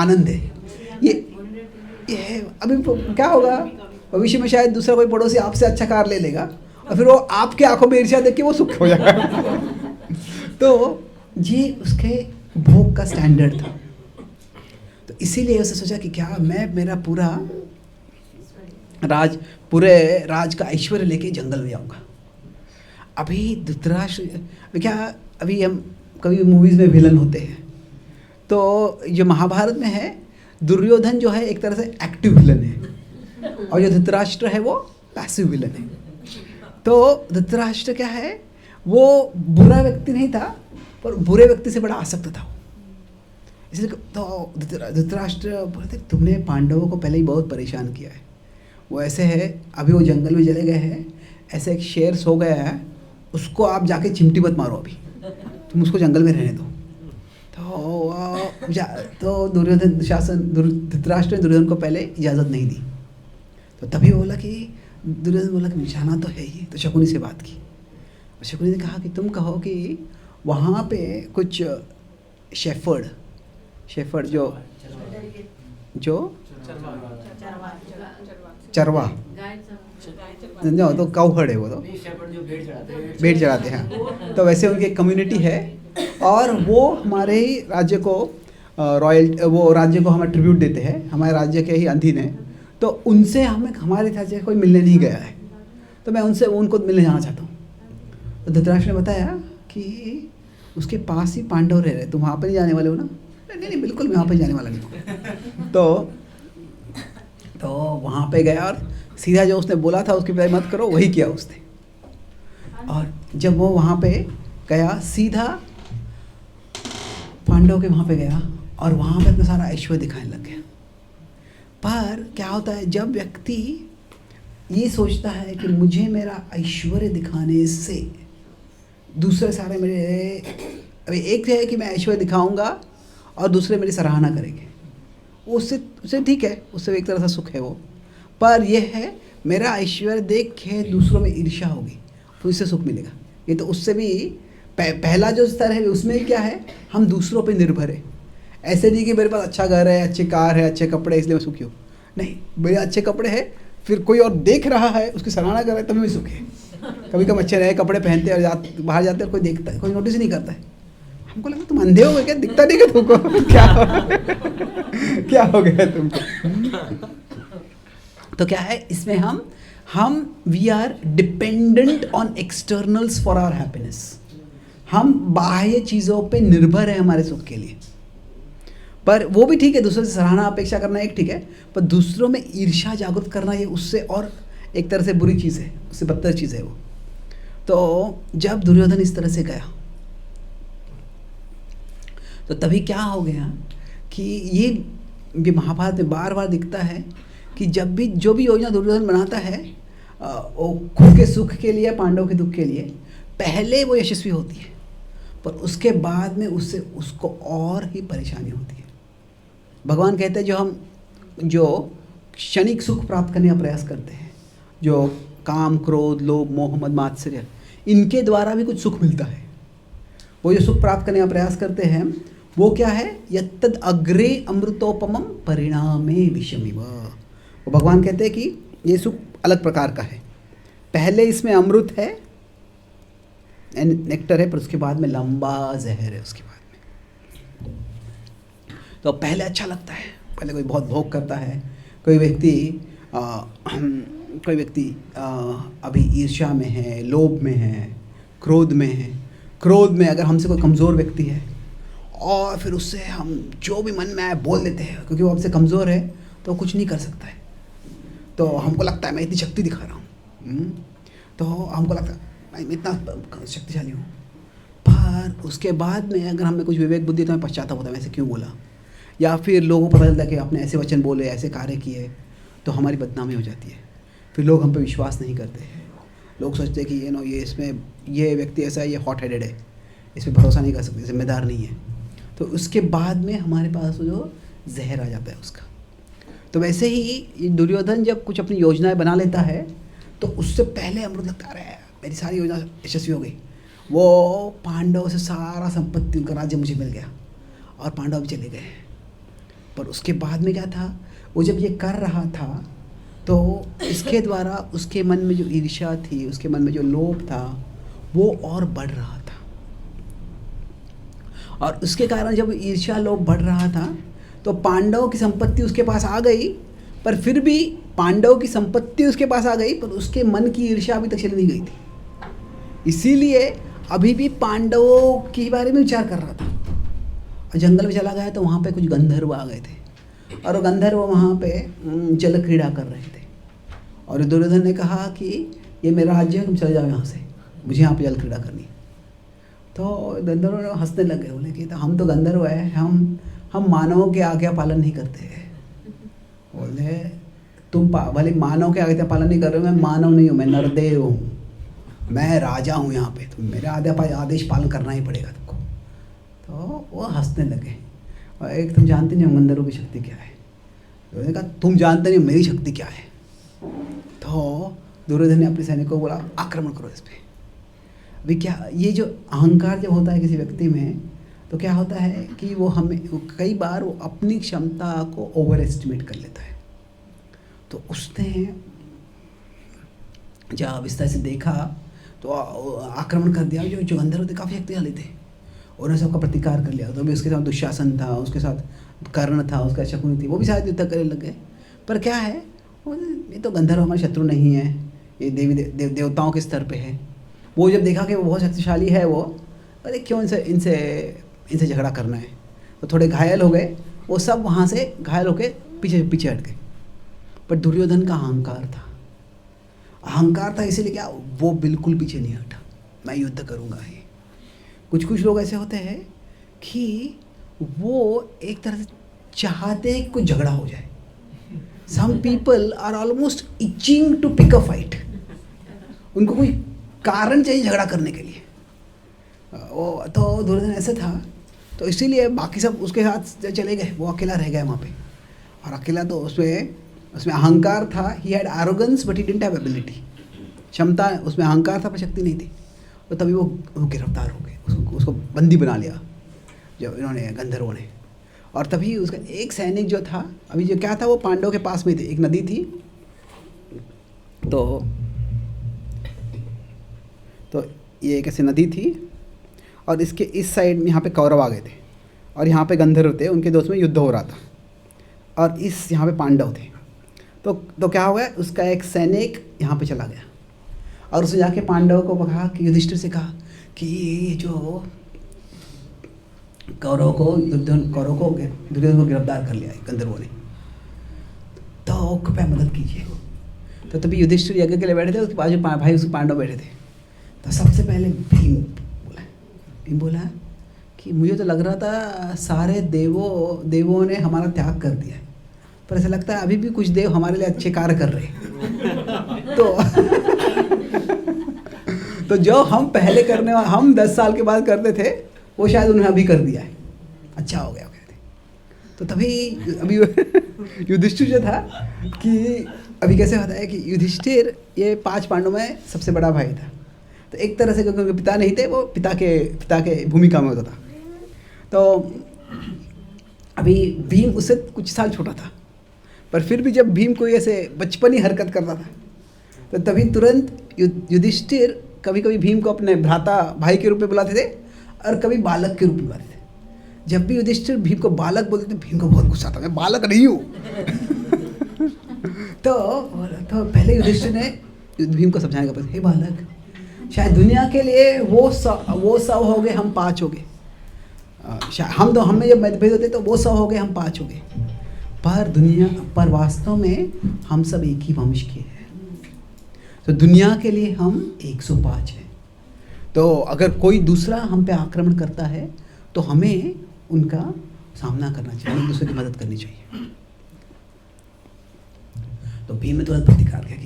Speaker 1: आनंद है ये अभी क्या होगा, भविष्य में शायद दूसरा कोई पड़ोसी आपसे अच्छा कार ले लेगा और फिर वो आपके आंखों में ईर्ष्या देख के वो सुख हो जाएगा। तो ये उसके भोग का स्टैंडर्ड था। तो इसीलिए उसने सोचा कि क्या मैं मेरा पूरे राज का ऐश्वर्य लेके जंगल में जाऊंगा। अभी धृतराष्ट्र क्या, अभी हम कभी मूवीज़ में विलन होते हैं, तो जो महाभारत में है दुर्योधन जो है एक तरह से एक्टिव विलन है और जो धृतराष्ट्र है वो पैसिव विलन है। तो धृतराष्ट्र क्या है, वो बुरा व्यक्ति नहीं था पर बुरे व्यक्ति से बड़ा आसक्त था। इसलिए तो धृतराष्ट्र बोलते तुमने पांडवों को पहले ही बहुत परेशान किया है, वो ऐसे है अभी वो जंगल में चले गए हैं, ऐसे एक शेर सो गया है, उसको आप जाके चिमटी मत मारो, अभी तुम उसको जंगल में रहने दो। तो धृतराष्ट्र ने दुर्योधन को पहले इजाज़त नहीं दी। तो तभी बोला कि दुर्योधन बोला कि जाना तो है ही। तो शकुनी से बात की, शकुनी ने कहा कि तुम कहो कि वहाँ पे कुछ शेफर्ड जो चरवा समझो, तो काउहर्ड है वो, तो भेड़ चढ़ाते हैं। तो वैसे उनकी एक कम्युनिटी है और वो हमारे ही राज्य को राज्य को हमें ट्रिब्यूट देते हैं, हमारे राज्य के ही अधीन है। तो उनसे हमारे राज्य कोई मिलने नहीं गया है, तो मैं उनको मिलने जाना चाहता हूँ। तो धृतराष्ट्र ने बताया कि उसके पास ही पांडव रह रहे, तुम वहाँ पर नहीं जाने वाले हो ना? नहीं नहीं बिल्कुल मैं वहाँ पे जाने वाला नहीं हूँ। तो वहाँ पे गया और सीधा जो उसने बोला था उसकी बजाय मत करो वही किया उसने। और जब वो वहाँ पे गया सीधा पांडव के वहाँ पे गया और वहाँ पे अपना सारा ऐश्वर्य दिखाने लग गया। पर क्या होता है जब व्यक्ति ये सोचता है कि मुझे मेरा ऐश्वर्य दिखाने से दूसरे सारे मेरे, अभी एक है कि मैं ऐश्वर्य दिखाऊंगा और दूसरे मेरी सराहना करेंगे, उससे ठीक है, उससे एक तरह से सुख है वो। पर यह है मेरा ऐश्वर्य देख के दूसरों में ईर्ष्या होगी तो इससे सुख मिलेगा। ये तो उससे भी पहला जो स्तर है उसमें क्या है, हम दूसरों पे निर्भर है। ऐसे नहीं कि मेरे पास अच्छा घर है, अच्छी कार है, अच्छे कपड़े इसलिए मैं सुखी हूँ, नहीं, मेरे अच्छे कपड़े हैं फिर कोई और देख रहा है उसकी सराहना कर रहा है तभी मैं सुख है। कभी कभी अच्छे नए कपड़े पहनते हैं और बाहर जाते हैं कोई देखता है, कोई नोटिस नहीं करता है। हमको लगा तुम अंधे हो गए क्या, दिखता नहीं क्या तुमको क्या हो गया तुमको। तो क्या है इसमें हम we are dependent on externals for our happiness. हम बाह्य चीज़ों पे निर्भर है हमारे सुख के लिए। पर वो भी ठीक है, दूसरों से सराहना अपेक्षा करना एक ठीक है, पर दूसरों में ईर्ष्या जागृत करना ये उससे और एक तरह से बुरी चीज़ है, उससे बदतर चीज़ है वो। तो जब दुर्योधन इस तरह से गया तो तभी क्या हो गया कि ये महाभारत में बार बार दिखता है कि जब भी जो भी योजना दुर्योधन बनाता है वो खुद के सुख के लिए, पांडव के दुख के लिए, पहले वो यशस्वी होती है पर उसके बाद में उससे उसको और ही परेशानी होती है। भगवान कहते हैं जो क्षणिक सुख प्राप्त करने का प्रयास करते हैं, जो काम, क्रोध, लोभ, मोह, मद, मात्सर्य, इनके द्वारा भी कुछ सुख मिलता है। वो जो सुख प्राप्त करने का प्रयास करते हैं वो क्या है, यत्तद् अग्रे अमृतोपमम परिणामे विषमिव। वो भगवान कहते हैं कि ये सुख अलग प्रकार का है, पहले इसमें अमृत है, नेक्टर है, पर उसके बाद में लंबा जहर है उसके बाद में। तो पहले अच्छा लगता है, पहले कोई बहुत भोग करता है, कोई व्यक्ति अभी ईर्ष्या में है, लोभ में है, क्रोध में है। क्रोध में अगर हमसे कोई कमज़ोर व्यक्ति है और फिर उससे हम जो भी मन में आए बोल देते हैं, क्योंकि वो हमसे कमज़ोर है तो कुछ नहीं कर सकता है। तो हमको लगता है मैं इतनी शक्ति दिखा रहा हूँ, तो हमको लगता है मैं इतना शक्तिशाली हूँ। पर उसके बाद में अगर हमें कुछ विवेक बुद्धि तो हमें पश्चाताप होता है, मैं ऐसे क्यों बोला, या फिर लोगों को पता चलता है कि आपने ऐसे वचन बोले, ऐसे कार्य किए, तो हमारी बदनामी हो जाती है। फिर लोग हम पे विश्वास नहीं करते हैं, लोग सोचते हैं कि ये इसमें ये व्यक्ति ऐसा है, ये हॉट हेडेड है, इस पर भरोसा नहीं कर सकते, जिम्मेदार नहीं है। तो उसके बाद में हमारे पास जो जहर आ जाता है उसका। तो वैसे ही दुर्योधन जब कुछ अपनी योजनाएं बना लेता है तो उससे पहले अमृत लगता है, मेरी सारी योजना यशस्वी हो गई, वो पांडव से सारा संपत्ति, उनका राज्य मुझे मिल गया और पांडव भी चले गए। पर उसके बाद में क्या था, वो जब ये कर रहा था तो इसके द्वारा उसके मन में जो ईर्ष्या थी, उसके मन में जो लोभ था, वो और बढ़ रहा था। और उसके कारण जब ईर्ष्या लोभ बढ़ रहा था तो पांडव की संपत्ति उसके पास आ गई, पर फिर भी पांडव की संपत्ति उसके पास आ गई पर उसके मन की ईर्ष्या अभी तक चली नहीं गई थी। इसीलिए अभी भी पांडवों के बारे में विचार कर रहा था। और जंगल में चला गया तो वहाँ पे कुछ गंधर्व आ गए थे और वो गंधर्व वहाँ पे जल क्रीड़ा कर रहे थे। और दुर्योधन ने कहा कि ये मेरा राज्य है, तुम चले जाओ यहाँ से, मुझे यहाँ पे जल क्रीड़ा करनी। तो गंधर्व हंसने लग गए, बोले कि तो हम तो गंधर्व है, हम मानवों के आज्ञा पालन नहीं करते। बोले तुम भले मानव के आज्ञा पालन नहीं कर रहे हो, मैं मानव नहीं हूँ, मैं नरदेव हूँ, मैं राजा हूँ यहाँ पे, तुम मेरे आदेश पालन करना ही पड़ेगा तुमको। तो वो हंसने लगे। और एक, तुम जानते नहीं हो गंधर्व की शक्ति क्या है। उन्होंने कहा तुम जानते नहीं हो मेरी शक्ति क्या है। तो दुर्योधन ने अपने सैनिकों को बोला आक्रमण करो इस पर। अभी क्या, ये जो अहंकार जब होता है किसी व्यक्ति में तो क्या होता है कि वो कई बार वो अपनी क्षमता को ओवर एस्टिमेट कर लेता है। तो उसने जब इस तरह से देखा तो आक्रमण कर दिया। जो गंधर्व थे काफ़ी शक्तिशाली थे, उन्होंने सबका प्रतिकार कर लिया। तो भी उसके साथ दुशासन था, उसके साथ कर्ण था, उसका शकुनी थी, वो भी शायद युद्ध करने लग गए। पर क्या है, ये तो गंधर्व हमारे शत्रु नहीं है, ये देवताओं के स्तर पे है। वो जब देखा कि वो बहुत शक्तिशाली है, वो अरे क्यों इनसे झगड़ा करना है, वो थोड़े घायल हो गए, वो सब वहाँ से घायल होके पीछे पीछे हट गए। पर दुर्योधन का अहंकार था, इसीलिए क्या वो बिल्कुल पीछे नहीं हटा, मैं युद्ध करूँगा ही। कुछ कुछ लोग ऐसे होते हैं कि वो एक तरह से चाहते हैं कि कोई झगड़ा हो जाए। Some people are almost itching to pick a fight, उनको कोई कारण चाहिए झगड़ा करने के लिए। वो तो दुर्योधन ऐसे था, तो इसीलिए बाकी सब उसके साथ चले गए, वो अकेला रह गया वहाँ पे। और अकेला तो उसमें अहंकार था, he had arrogance but he didn't have ability. क्षमता, उसमें अहंकार था पर शक्ति नहीं थी। तो तभी वो गिरफ्तार हो गए, उसको बंदी बना लिया जब इन्होंने, गंधर्वों ने। और तभी उसका एक सैनिक जो था, अभी जो क्या था, वो पांडवों के पास में थे, एक नदी थी, तो ये एक ऐसी नदी थी, और इसके इस साइड में यहाँ पे कौरव आ गए थे, और यहाँ पे गंधर्व थे, उनके दोस्त में युद्ध हो रहा था, और इस यहाँ पे पांडव थे। तो क्या हुआ, उसका एक सैनिक यहाँ पे चला गया, और उसने जाके पांडव को कहा कि युधिष्ठिर से कहा कि ये जो कौरव को दुर्योधन को गिरफ्तार कर लिया है गंधर्वों ने, तो कृपया मदद कीजिए। तो तभी युधिष्ठिर यज्ञ के लिए बैठे थे, उसके बाजू भाई उसके पांडव बैठे थे। तो सबसे पहले भीम बोला कि मुझे तो लग रहा था सारे देवों ने हमारा त्याग कर दिया है, पर ऐसा लगता है अभी भी कुछ देव हमारे लिए अच्छे कार्य कर रहे हैं। तो जो हम पहले हम 10 साल के बाद करते थे, वो शायद उन्हें अभी कर दिया है, अच्छा हो गया कहते। तो तभी अभी युधिष्ठिर जो था कि अभी कैसे होता है कि युधिष्ठिर ये 5 पांडवों में सबसे बड़ा भाई था। तो एक तरह से क्योंकि पिता नहीं थे, वो पिता के भूमिका में होता था। तो अभी भीम उससे कुछ साल छोटा था, पर फिर भी जब भीम कोई ऐसे बचपनी हरकत करता था, तो तभी तुरंत युधिष्ठिर कभी कभी भीम को अपने भाई के रूप में बुलाते थे, और कभी बालक के रूप में बुलाते थे। जब भी युधिष्ठिर भीम को बालक बोलते थे, भीम को बहुत गुस्सा आता, मैं बालक नहीं हूँ। तो पहले युधिष्ठिर ने भीम को समझाने का, हे बालक, शायद दुनिया के लिए वो 100 हो गए, हम 5 हो गए। हम में जब मतभेद होते तो वो 100 हो गए, हम 5 हो गए, पर वास्तव में हम सब एक ही वंश के हैं। तो दुनिया के लिए हम 105 हैं। तो अगर कोई दूसरा हम पे आक्रमण करता है, तो हमें उनका सामना करना चाहिए, एक दूसरे की मदद करनी चाहिए। तो भीम ने तुरंत प्रतिकार किया।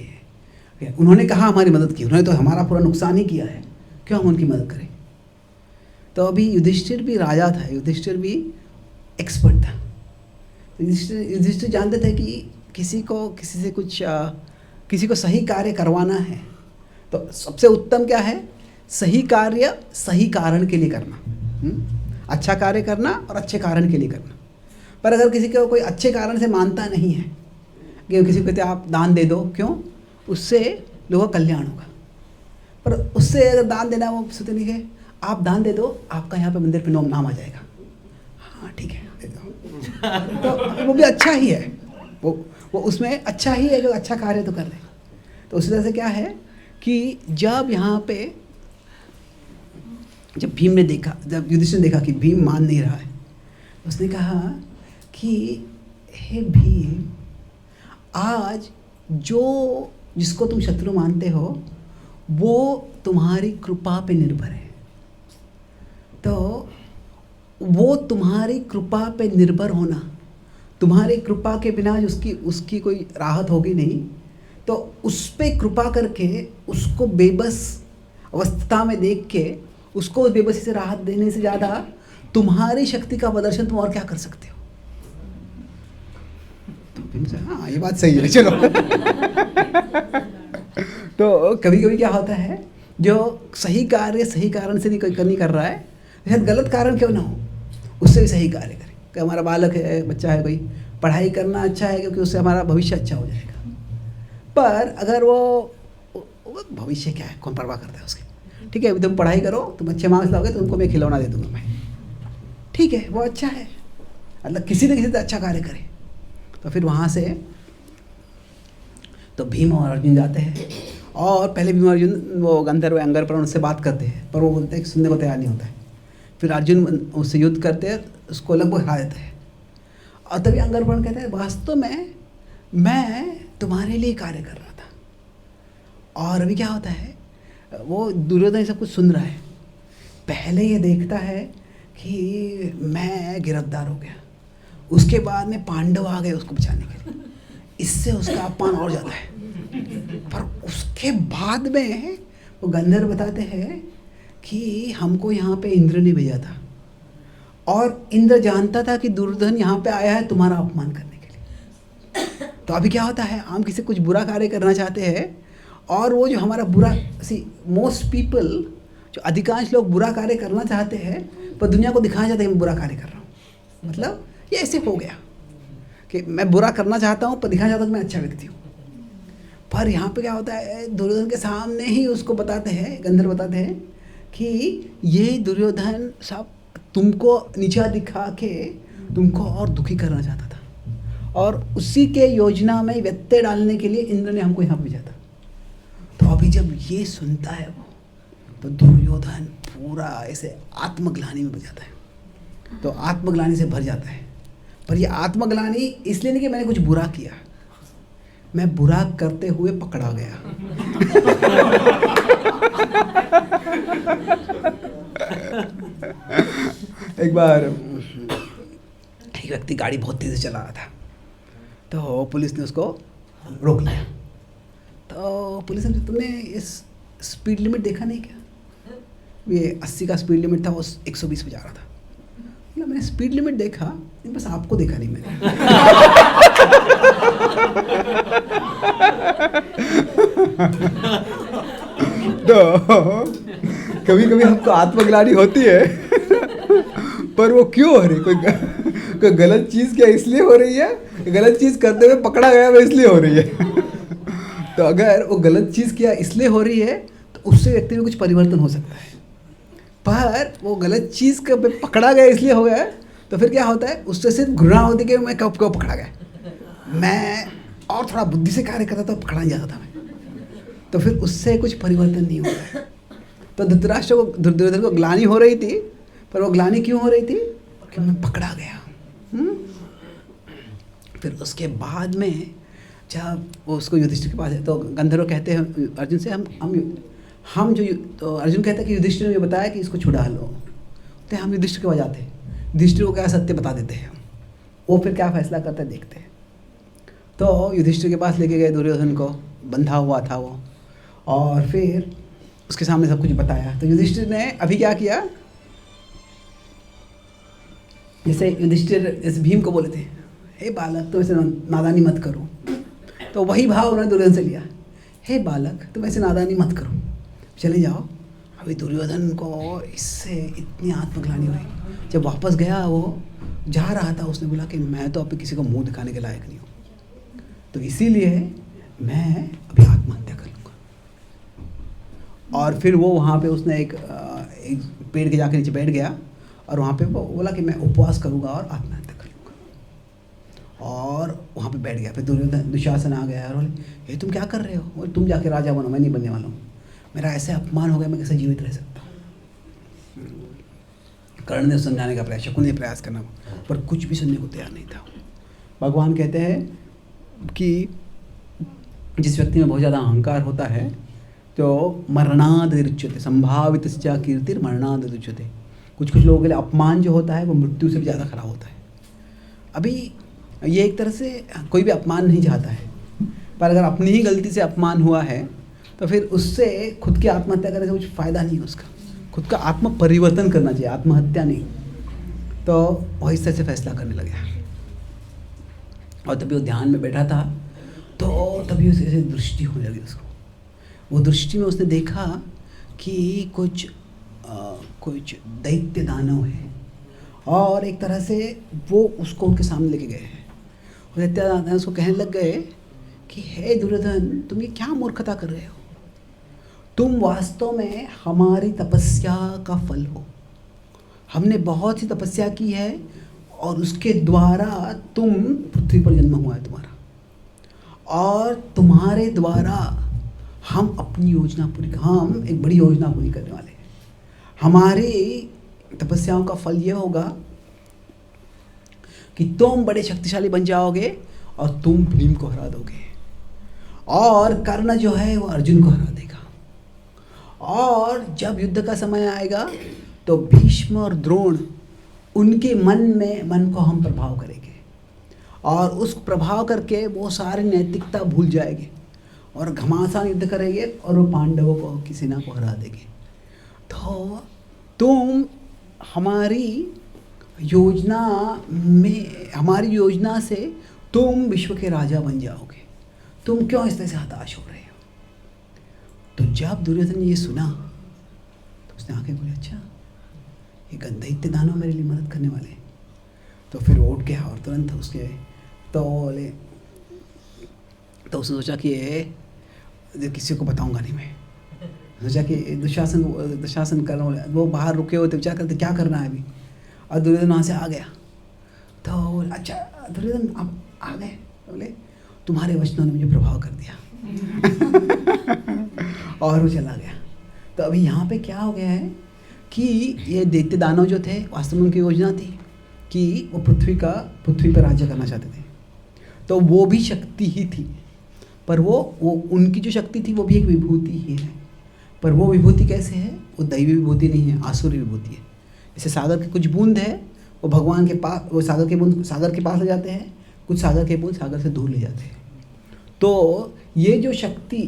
Speaker 1: उन्होंने कहा हमारी मदद की, उन्होंने तो हमारा पूरा नुकसान ही किया है, क्यों हम उनकी मदद करें। तो अभी युधिष्ठिर भी राजा था, युधिष्ठिर भी एक्सपर्ट था। युधिष्ठिर जानते थे कि किसी को सही कार्य करवाना है, तो सबसे उत्तम क्या है, सही कार्य सही कारण के लिए करना। अच्छा कार्य करना और अच्छे कारण के लिए करना। पर अगर किसी को कोई अच्छे कारण से मानता नहीं है, कि किसी को कहते आप दान दे दो, क्यों, उससे लोगों का कल्याण होगा। पर उससे अगर दान देना, वो सोचते नहीं है आप दान दे दो, आपका यहाँ पे मंदिर पे नाम आ जाएगा, हाँ ठीक है दे दो। तो वो भी अच्छा ही है, वो उसमें अच्छा ही है, जो अच्छा कार्य तो कर रहे। तो उसी तरह से क्या है कि जब जब युधिष्ठिर ने देखा कि भीम मान नहीं रहा है, उसने कहा कि हे भीम, आज जिसको तुम शत्रु मानते हो, वो तुम्हारी कृपा पे निर्भर है। तो वो तुम्हारी कृपा पे निर्भर होना, तुम्हारी कृपा के बिना उसकी कोई राहत होगी नहीं। तो उस पे कृपा करके, उसको बेबस अवस्था में देख के, उसको उस बेबसी से राहत देने से ज़्यादा तुम्हारी शक्ति का प्रदर्शन तुम और क्या कर सकते हो। तो हाँ, ये बात सही है, चलो। तो कभी कभी क्या होता है, जो सही कार्य सही कारण से नहीं कर रहा है, शायद गलत कारण क्यों ना हो, उससे भी सही कार्य करें। कि हमारा बालक है, बच्चा है, कोई पढ़ाई करना अच्छा है, क्योंकि उससे हमारा भविष्य अच्छा हो जाएगा। पर अगर वो भविष्य क्या है, कौन परवाह करता है उसकी। ठीक है, तुम पढ़ाई करो, तुम अच्छे मार्क्स लाओगे तो तुमको मैं खिलौना दे दूंगा मैं, ठीक है, वो अच्छा है, मतलब किसी न किसी से अच्छा कार्य करे। तो फिर वहाँ से तो भीम और अर्जुन जाते हैं, और पहले भीम और अर्जुन वो गंधर्व अंगर पर उनसे बात करते हैं, पर वो बोलते हैं कि सुनने को तैयार नहीं होता है। फिर अर्जुन उससे युद्ध करते हैं, उसको लगभग हरा देता है। और तभी अंगरपण कहता है वास्तव में मैं तुम्हारे लिए कार्य कर रहा था। और अभी क्या होता है, वो दुर्योधन सब कुछ सुन रहा है। पहले ये देखता है कि मैं गिरफ्तार हो गया, उसके बाद में पांडव आ गए उसको बचाने के लिए, इससे उसका अपमान और ज़्यादा है। पर उसके बाद में वो गंधर्व बताते हैं कि हमको यहाँ पे इंद्र ने भेजा था और इंद्र जानता था कि दुर्योधन यहाँ पे आया है तुम्हारा अपमान करने के लिए। तो अभी क्या होता है, हम किसी कुछ बुरा कार्य करना चाहते हैं और वो जो हमारा बुरा मोस्ट पीपल, जो अधिकांश लोग बुरा कार्य करना चाहते हैं पर दुनिया को दिखाना चाहते हैं मैं बुरा कार्य कर रहा हूँ। मतलब ये ऐसे हो गया कि मैं बुरा करना चाहता हूँ पर दिखाना चाहता हूँ कि मैं अच्छा व्यक्ति हूँ। पर यहाँ पे क्या होता है, दुर्योधन के सामने ही उसको बताते हैं, गंधर्व बताते हैं कि ये दुर्योधन सब तुमको नीचा दिखा के तुमको और दुखी करना चाहता था और उसी के योजना में व्यत्यय डालने के लिए इंद्र ने हमको यहाँ भेजा था। तो अभी जब ये सुनता है वो, तो दुर्योधन पूरा ऐसे आत्मग्लानि में बच जाता है। तो आत्मग्लानि से भर जाता है। पर ये आत्मग्लानि इसलिए नहीं कि मैंने कुछ बुरा किया, मैं बुरा करते हुए पकड़ा गया। एक बार एक व्यक्ति गाड़ी बहुत तेज से चला रहा था, तो पुलिस ने उसको रोक लिया। तो पुलिस ने, तुमने इस स्पीड लिमिट देखा नहीं क्या? ये 80 का स्पीड लिमिट था, वो 120 पे जा रहा था। मतलब मैंने स्पीड लिमिट देखा, बस आपको देखा नहीं मैंने। तो कभी कभी हमको आत्मग्लानि होती है, पर वो क्यों हो रही? कोई गलत चीज़ क्या इसलिए हो रही है? गलत चीज़ करते हुए पकड़ा गया वो इसलिए हो रही है। तो अगर वो गलत चीज़ क्या इसलिए हो रही है तो उससे व्यक्ति में कुछ परिवर्तन हो सकता है। पर वो गलत चीज़ का पकड़ा गया इसलिए हो गया है, तो फिर क्या होता है, उससे सिर्फ घृणा होती है कि मैं कब क्यों पकड़ा गया, मैं और थोड़ा बुद्धि से कार्य करता तो पकड़ा नहीं जाता था मैं। तो फिर उससे कुछ परिवर्तन नहीं होता है। तो धृतराष्ट्र को, दुर्योधन को ग्लानि हो रही थी, पर वो ग्लानि क्यों हो रही थी कि मैं पकड़ा गया। फिर उसके बाद में जब वो उसको युधिष्ठिर के पास है, तो गंधर्व कहते हैं अर्जुन से, हम जो, तो अर्जुन कहता है कि युधिष्ठिर ने ये बताया कि इसको छुड़ा लो। तो हम युधिष्ठिर के पास जाते हैं, युधिष्ठिर को क्या सत्य बता देते हैं, वो फिर क्या फैसला करते हैं देखते हैं। तो युधिष्ठिर के पास लेके गए दुर्योधन को, बंधा हुआ था वो, और फिर उसके सामने सब कुछ बताया। तो युधिष्ठिर ने अभी क्या किया, जैसे युधिष्ठिर इस भीम को बोले थे, हे बालक तुम ऐसे नादानी मत करो, तो वही भाव उन्होंने दुर्योधन से लिया, हे बालक तुम ऐसे नादानी मत करो, चले जाओ। अभी दुर्योधन को इससे इतनी आत्मग्लानि हुई, जब वापस गया वो जा रहा था, उसने बोला कि मैं तो अभी किसी को मुंह दिखाने के लायक नहीं हूँ, तो इसीलिए मैं अभी आत्महत्या कर लूँगा। और फिर वो वहाँ पे उसने एक पेड़ के जाके नीचे बैठ गया और वहाँ पे वो बोला कि मैं उपवास करूँगा और आत्महत्या कर लूँगा, और वहाँ पे बैठ गया। फिर दुशासन आ गया और बोले, ये तुम क्या कर रहे हो? बोले, तुम जाके राजा बनो, मैं नहीं बनने वाला हूँ, मेरा ऐसे अपमान हो गया, मैं कैसे जीवित रह सकता हूँ। कर्ण ने समझाने का प्रयास, शकुनी ने प्रयास करना, पर कुछ भी सुनने को तैयार नहीं था। भगवान कहते हैं कि जिस व्यक्ति में बहुत ज़्यादा अहंकार होता है तो मरणाद रुच्यते, संभावित कीर्तिर मरणाद रुच्यते। कुछ लोगों के लिए अपमान जो होता है वो मृत्यु से भी ज़्यादा खराब होता है। अभी ये एक तरह से कोई भी अपमान नहीं चाहता है, पर अगर अपनी ही गलती से अपमान हुआ है तो फिर उससे खुद की आत्महत्या करने से कुछ फ़ायदा नहीं है उसका, खुद का आत्म परिवर्तन करना चाहिए, आत्महत्या नहीं। तो वो इस तरह से फैसला करने लगा, और तभी वो ध्यान में बैठा था, तो तभी उसे ऐसे दृष्टि होने लगी उसको। वो दृष्टि में उसने देखा कि कुछ दैत्य दानव हैं, और एक तरह से वो उसको उनके सामने लेके गए हैं। दैत्य दानव उसको कहने लग गए कि हे दुर्योधन, तुम ये क्या मूर्खता कर रहे हो? तुम वास्तव में हमारी तपस्या का फल हो। हमने बहुत सी तपस्या की है और उसके द्वारा तुम पृथ्वी पर जन्म हुआ है तुम्हारा, और तुम्हारे द्वारा हम अपनी योजना पूरी, हम एक बड़ी योजना पूरी करने वाले हैं। हमारी तपस्याओं का फल ये होगा कि तुम बड़े शक्तिशाली बन जाओगे और तुम भीम को हरा दोगे, और कर्ण जो है वो अर्जुन को हरा देगा। और जब युद्ध का समय आएगा तो भीष्म और द्रोण उनके मन को हम प्रभाव करेंगे, और उस प्रभाव करके वो सारी नैतिकता भूल जाएंगे और घमासान युद्ध करेंगे और वो पांडवों को की सेना को हरा देंगे। तो तुम हमारी योजना से तुम विश्व के राजा बन जाओगे, तुम क्यों इस तरह से हताश हो रहे हो? तो जब दुर्योधन ने ये सुना तो उसने आके बोले, अच्छा ये गंधे इतने दानव मेरे लिए मदद करने वाले हैं। तो फिर वो उठ गया और तुरंत उसके तो उसने सोचा कि ये किसी को बताऊंगा नहीं। मैं सोचा कि दुशासन कर रहा हूँ, वो बाहर रुके हुए थे, विचार करते क्या करना है अभी, और दुर्योधन वहाँ से आ गया। तो अच्छा दुर्योधन आप आ गए, बोले तुम्हारे वचनों ने मुझे प्रभाव कर दिया और वो चला गया। तो अभी यहाँ पे क्या हो गया है कि ये दैत्य दानव जो थे वास्तव में उनकी योजना थी कि वो पृथ्वी पर राज्य करना चाहते थे। तो वो भी शक्ति ही थी, पर वो उनकी जो शक्ति थी वो भी एक विभूति ही है। पर वो विभूति कैसे है? वो दैवी विभूति नहीं है, आसुरी विभूति है। जैसे सागर की कुछ बूंद है, वो भगवान के पास, वो सागर के बूंद सागर के पास ले जाते हैं, कुछ सागर के बूंद सागर से दूर ले जाते हैं। तो ये जो शक्ति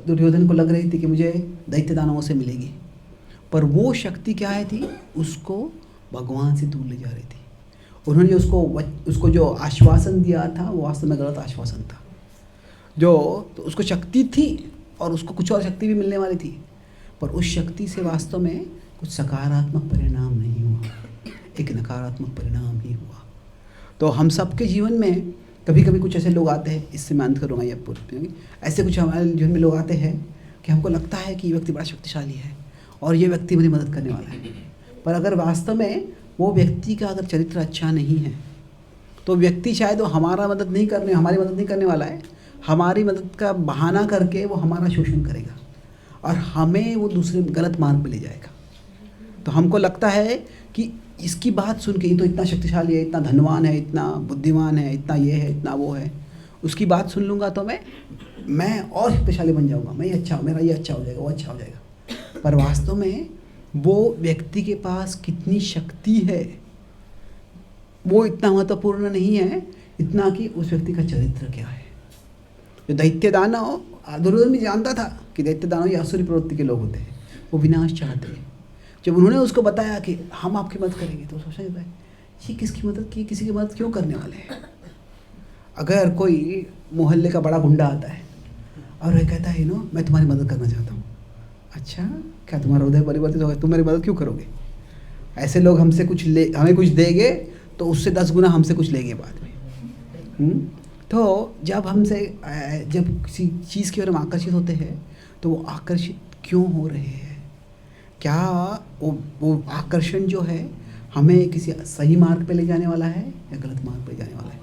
Speaker 1: दुर्योधन को लग रही थी कि मुझे दैत्य दानवों से मिलेगी, पर वो शक्ति क्या है थी, उसको भगवान से दूर ले जा रही थी। उन्होंने उसको जो आश्वासन दिया था वो वास्तव में गलत आश्वासन था। तो उसको शक्ति थी और उसको कुछ और शक्ति भी मिलने वाली थी, पर उस शक्ति से वास्तव में कुछ सकारात्मक परिणाम नहीं हुआ, एक नकारात्मक परिणाम ही हुआ। तो हम सबके जीवन में कभी कभी कुछ ऐसे लोग आते हैं, इससे मैं अंत करूँगा ये पूरी, ऐसे कुछ हमारे जीवन में लोग आते हैं कि हमको लगता है कि ये व्यक्ति बड़ा शक्तिशाली है और ये व्यक्ति मेरी मदद करने वाला है, पर अगर वास्तव में वो व्यक्ति का अगर चरित्र अच्छा नहीं है तो व्यक्ति शायद वो हमारी मदद नहीं करने वाला है, हमारी मदद का बहाना करके वो हमारा शोषण करेगा और हमें वो दूसरे गलत मार्ग पे ले जाएगा। तो हमको लगता है कि इसकी बात सुन के ये तो इतना शक्तिशाली है, इतना धनवान है, इतना बुद्धिमान है, इतना ये है, इतना वो है, उसकी बात सुन लूँगा तो मैं और शक्तिशाली बन जाऊँगा, मेरा ये अच्छा हो जाएगा, वो अच्छा हो जाएगा। पर वास्तव में वो व्यक्ति के पास कितनी शक्ति है वो इतना महत्वपूर्ण नहीं है, इतना कि उस व्यक्ति का चरित्र क्या है। जो दैत्य दानव, दुर्योधन भी जानता था कि दैत्य दानव ये आसुरी प्रवृत्ति के लोग होते हैं, वो विनाश चाहते हैं। जब उन्होंने उसको बताया कि हम आपकी मदद करेंगे तो सोचा जाता है ये किसकी मदद की, किसी की मदद क्यों करने वाले हैं। अगर कोई मोहल्ले का बड़ा गुंडा आता है और वह कहता है मैं तुम्हारी मदद करना चाहता हूँ, अच्छा क्या तुम्हारा हृदय परिवर्तित होगा, तुम मेरी मदद क्यों करोगे? ऐसे लोग हमें कुछ देंगे तो उससे 10 गुना हमसे कुछ लेंगे बाद में। तो जब किसी चीज़ की ओर हम आकर्षित होते हैं तो वो आकर्षित क्यों हो रहे हैं? क्या वो आकर्षण जो है हमें किसी सही मार्ग पे ले जाने वाला है या गलत मार्ग पे जाने वाला है?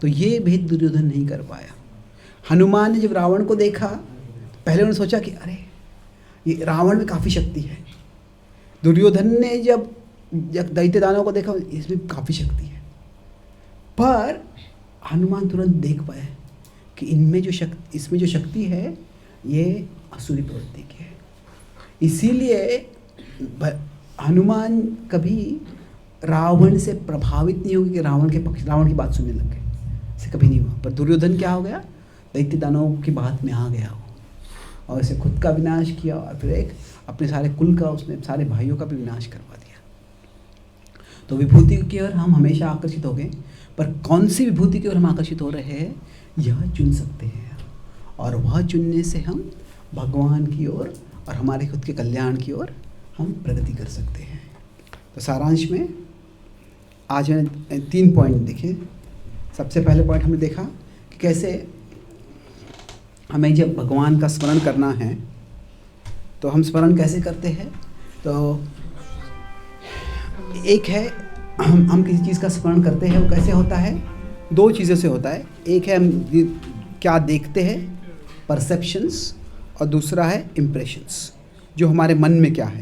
Speaker 1: तो ये भेद दुर्योधन नहीं कर पाया। हनुमान ने जब रावण को देखा, पहले उन्होंने सोचा कि अरे ये रावण में काफ़ी शक्ति है। दुर्योधन ने जब दैत्य दानव को देखा, इसमें काफ़ी शक्ति है। पर हनुमान तुरंत देख पाए कि इसमें जो शक्ति है ये असुरी प्रवृत्ति की है। इसीलिए हनुमान कभी रावण से प्रभावित नहीं होगी कि रावण की बात सुनने लग गए, ऐसे कभी नहीं हुआ। पर दुर्योधन क्या हो गया, दैत्य दानवों की बात में आ गया वो, और इसे खुद का विनाश किया और फिर अपने सारे कुल का, उसने सारे भाइयों का भी विनाश करवा दिया। तो विभूति की ओर हम हमेशा आकर्षित हो गए, पर कौन सी विभूति की ओर हम आकर्षित हो रहे हैं यह चुन सकते हैं, और वह चुनने से हम भगवान की ओर और हमारे खुद के कल्याण की ओर हम प्रगति कर सकते हैं। तो सारांश में आज मैंने 3 पॉइंट देखे। सबसे पहले पॉइंट हमने देखा कि कैसे हमें जब भगवान का स्मरण करना है तो हम स्मरण कैसे करते हैं। तो एक है हम किसी चीज़ का स्मरण करते हैं, वो कैसे होता है, 2 चीज़ों से होता है। एक है हम क्या देखते हैं, परसेप्शंस, और दूसरा है इम्प्रेशंस, जो हमारे मन में क्या है।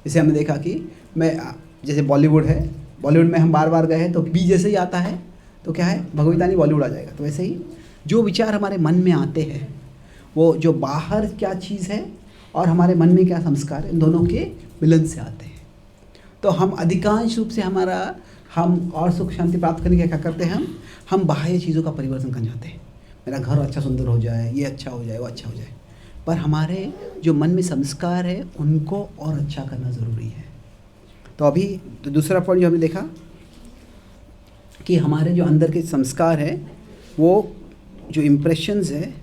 Speaker 1: जैसे हमने देखा कि जैसे बॉलीवुड है, बॉलीवुड में हम बार बार गए हैं तो बी जैसे ही आता है तो क्या है, भगवतानी बॉलीवुड आ जाएगा। तो वैसे ही जो विचार हमारे मन में आते हैं, वो जो बाहर क्या चीज़ है और हमारे मन में क्या संस्कार है, इन दोनों के मिलन से आते हैं। तो हम अधिकांश रूप से हम और सुख शांति प्राप्त करने के क्या करते हैं, हम बाह्य चीज़ों का परिवर्तन करना चाहते हैं। मेरा घर अच्छा सुंदर हो जाए, ये अच्छा हो जाए, वो अच्छा हो जाए, पर हमारे जो मन में संस्कार है उनको और अच्छा करना ज़रूरी है। तो अभी तो दूसरा पॉइंट जो हमने देखा कि हमारे जो अंदर के संस्कार है, वो जो इम्प्रेशंस है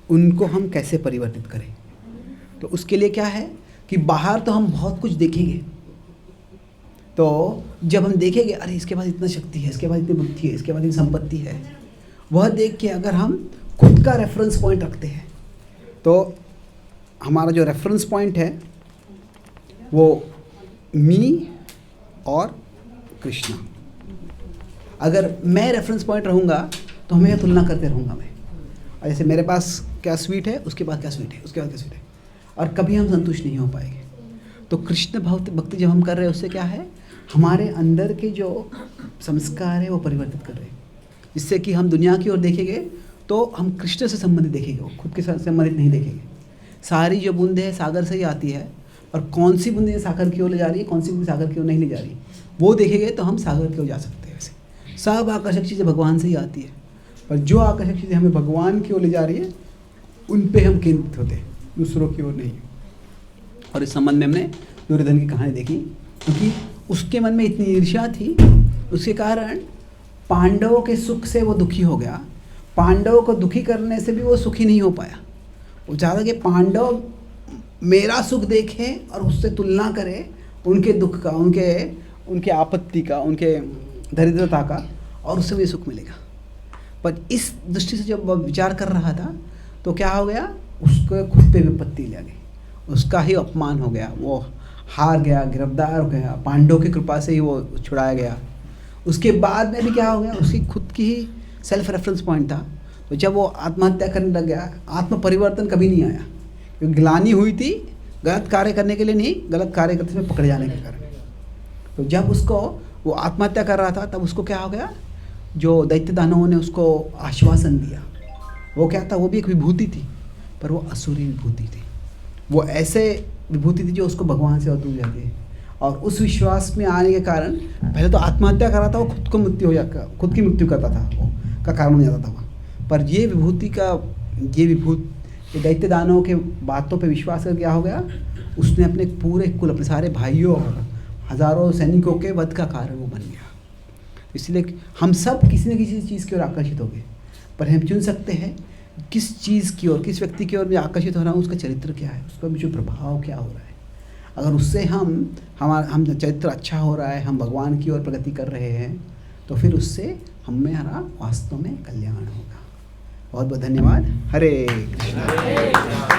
Speaker 1: उनको हम कैसे परिवर्तित करें। तो उसके लिए क्या है कि बाहर तो हम बहुत कुछ देखेंगे, तो जब हम देखेंगे अरे इसके पास इतना शक्ति है, इसके पास इतनी बुद्धि है, इसके पास इतनी संपत्ति है, वह देख के अगर हम खुद का रेफरेंस पॉइंट रखते हैं तो हमारा जो रेफरेंस पॉइंट है वो मी और कृष्णा। अगर मैं रेफरेंस पॉइंट रहूँगा तो हमें तुलना करते रहूँगा मैं, और जैसे मेरे पास क्या स्वीट है, उसके पास क्या स्वीट है, उसके बाद क्या स्वीट है, और कभी हम संतुष्ट नहीं हो पाएंगे। तो कृष्ण भक्ति जब हम कर रहे हैं उससे क्या है, हमारे अंदर के जो संस्कार है वो परिवर्तित कर रहे हैं, जिससे कि हम दुनिया की ओर देखेंगे तो हम कृष्ण से संबंधित देखेंगे, वो खुद के साथ संबंधित नहीं देखेंगे। सारी जो बूंदें हैं सागर से ही आती है, और कौन सी बूंदें सागर की ओर ले जा रही है, कौन सी बूंदें सागर की ओर नहीं ले जा रही, वो देखेंगे तो हम सागर की ओर जा सकते हैं। वैसे सब आकर्षक चीज़ें भगवान से ही आती है, पर जो आकर्षक चीज़ें हमें भगवान की ओर ले जा रही है उन पे हम केंद्रित होते हैं, दूसरों की ओर नहीं। और इस संबंध में हमने दुर्योधन की कहानी देखी, क्योंकि उसके मन में इतनी ईर्ष्या थी, उसके कारण पांडवों के सुख से वो दुखी हो गया। पांडवों को दुखी करने से भी वो सुखी नहीं हो पाया। वो चाहता कि पांडव मेरा सुख देखें और उससे तुलना करें उनके दुख का, उनके आपत्ति का, उनके दरिद्रता का, और उससे मुझे सुख मिलेगा। पर इस दृष्टि से जब वह विचार कर रहा था तो क्या हो गया, उसको खुद पे विपत्ति लगी, उसका ही अपमान हो गया, वो हार गया, गिरफ्तार हो गया, पांडवों की कृपा से ही वो छुड़ाया गया। उसके बाद में भी क्या हो गया, उसकी खुद की ही सेल्फ रेफरेंस पॉइंट था। तो जब वो आत्महत्या करने लग गया, आत्म परिवर्तन कभी नहीं आया, क्योंकि ग्लानि हुई थी गलत कार्य करने के लिए नहीं, गलत कार्य करते समय पकड़े जाने के कारण। तो जब उसको वो आत्महत्या कर रहा था तब उसको क्या हो गया, जो दैत्य दानवों ने उसको आश्वासन दिया, वो क्या था, वो भी एक विभूति थी, पर वो असुरी विभूति थी। वो ऐसे विभूति थी जो उसको भगवान से दूर जाती है। और उस विश्वास में आने के कारण पहले तो आत्महत्या कर रहा था, वो खुद को मृत्यु हो जाता, खुद की मृत्यु करता था, वो का कारण बन जाता था वह। पर ये दैत्य दानवों के बातों पे विश्वास कर क्या हो गया, उसने अपने पूरे कुल, अपने सारे भाइयों और हजारों सैनिकों के वध का कारण वो बन गया। इसलिए हम सब किसी न किसी चीज़ की ओर आकर्षित हो गए, पर हम चुन सकते हैं किस चीज़ की ओर, किस व्यक्ति की ओर मैं आकर्षित हो रहा हूँ, उसका चरित्र क्या है, उसका जो प्रभाव क्या हो रहा है। अगर उससे हम चरित्र अच्छा हो रहा है, हम भगवान की ओर प्रगति कर रहे हैं, तो फिर उससे हमारा वास्तव में कल्याण होगा। बहुत बहुत धन्यवाद। हरे कृष्णा।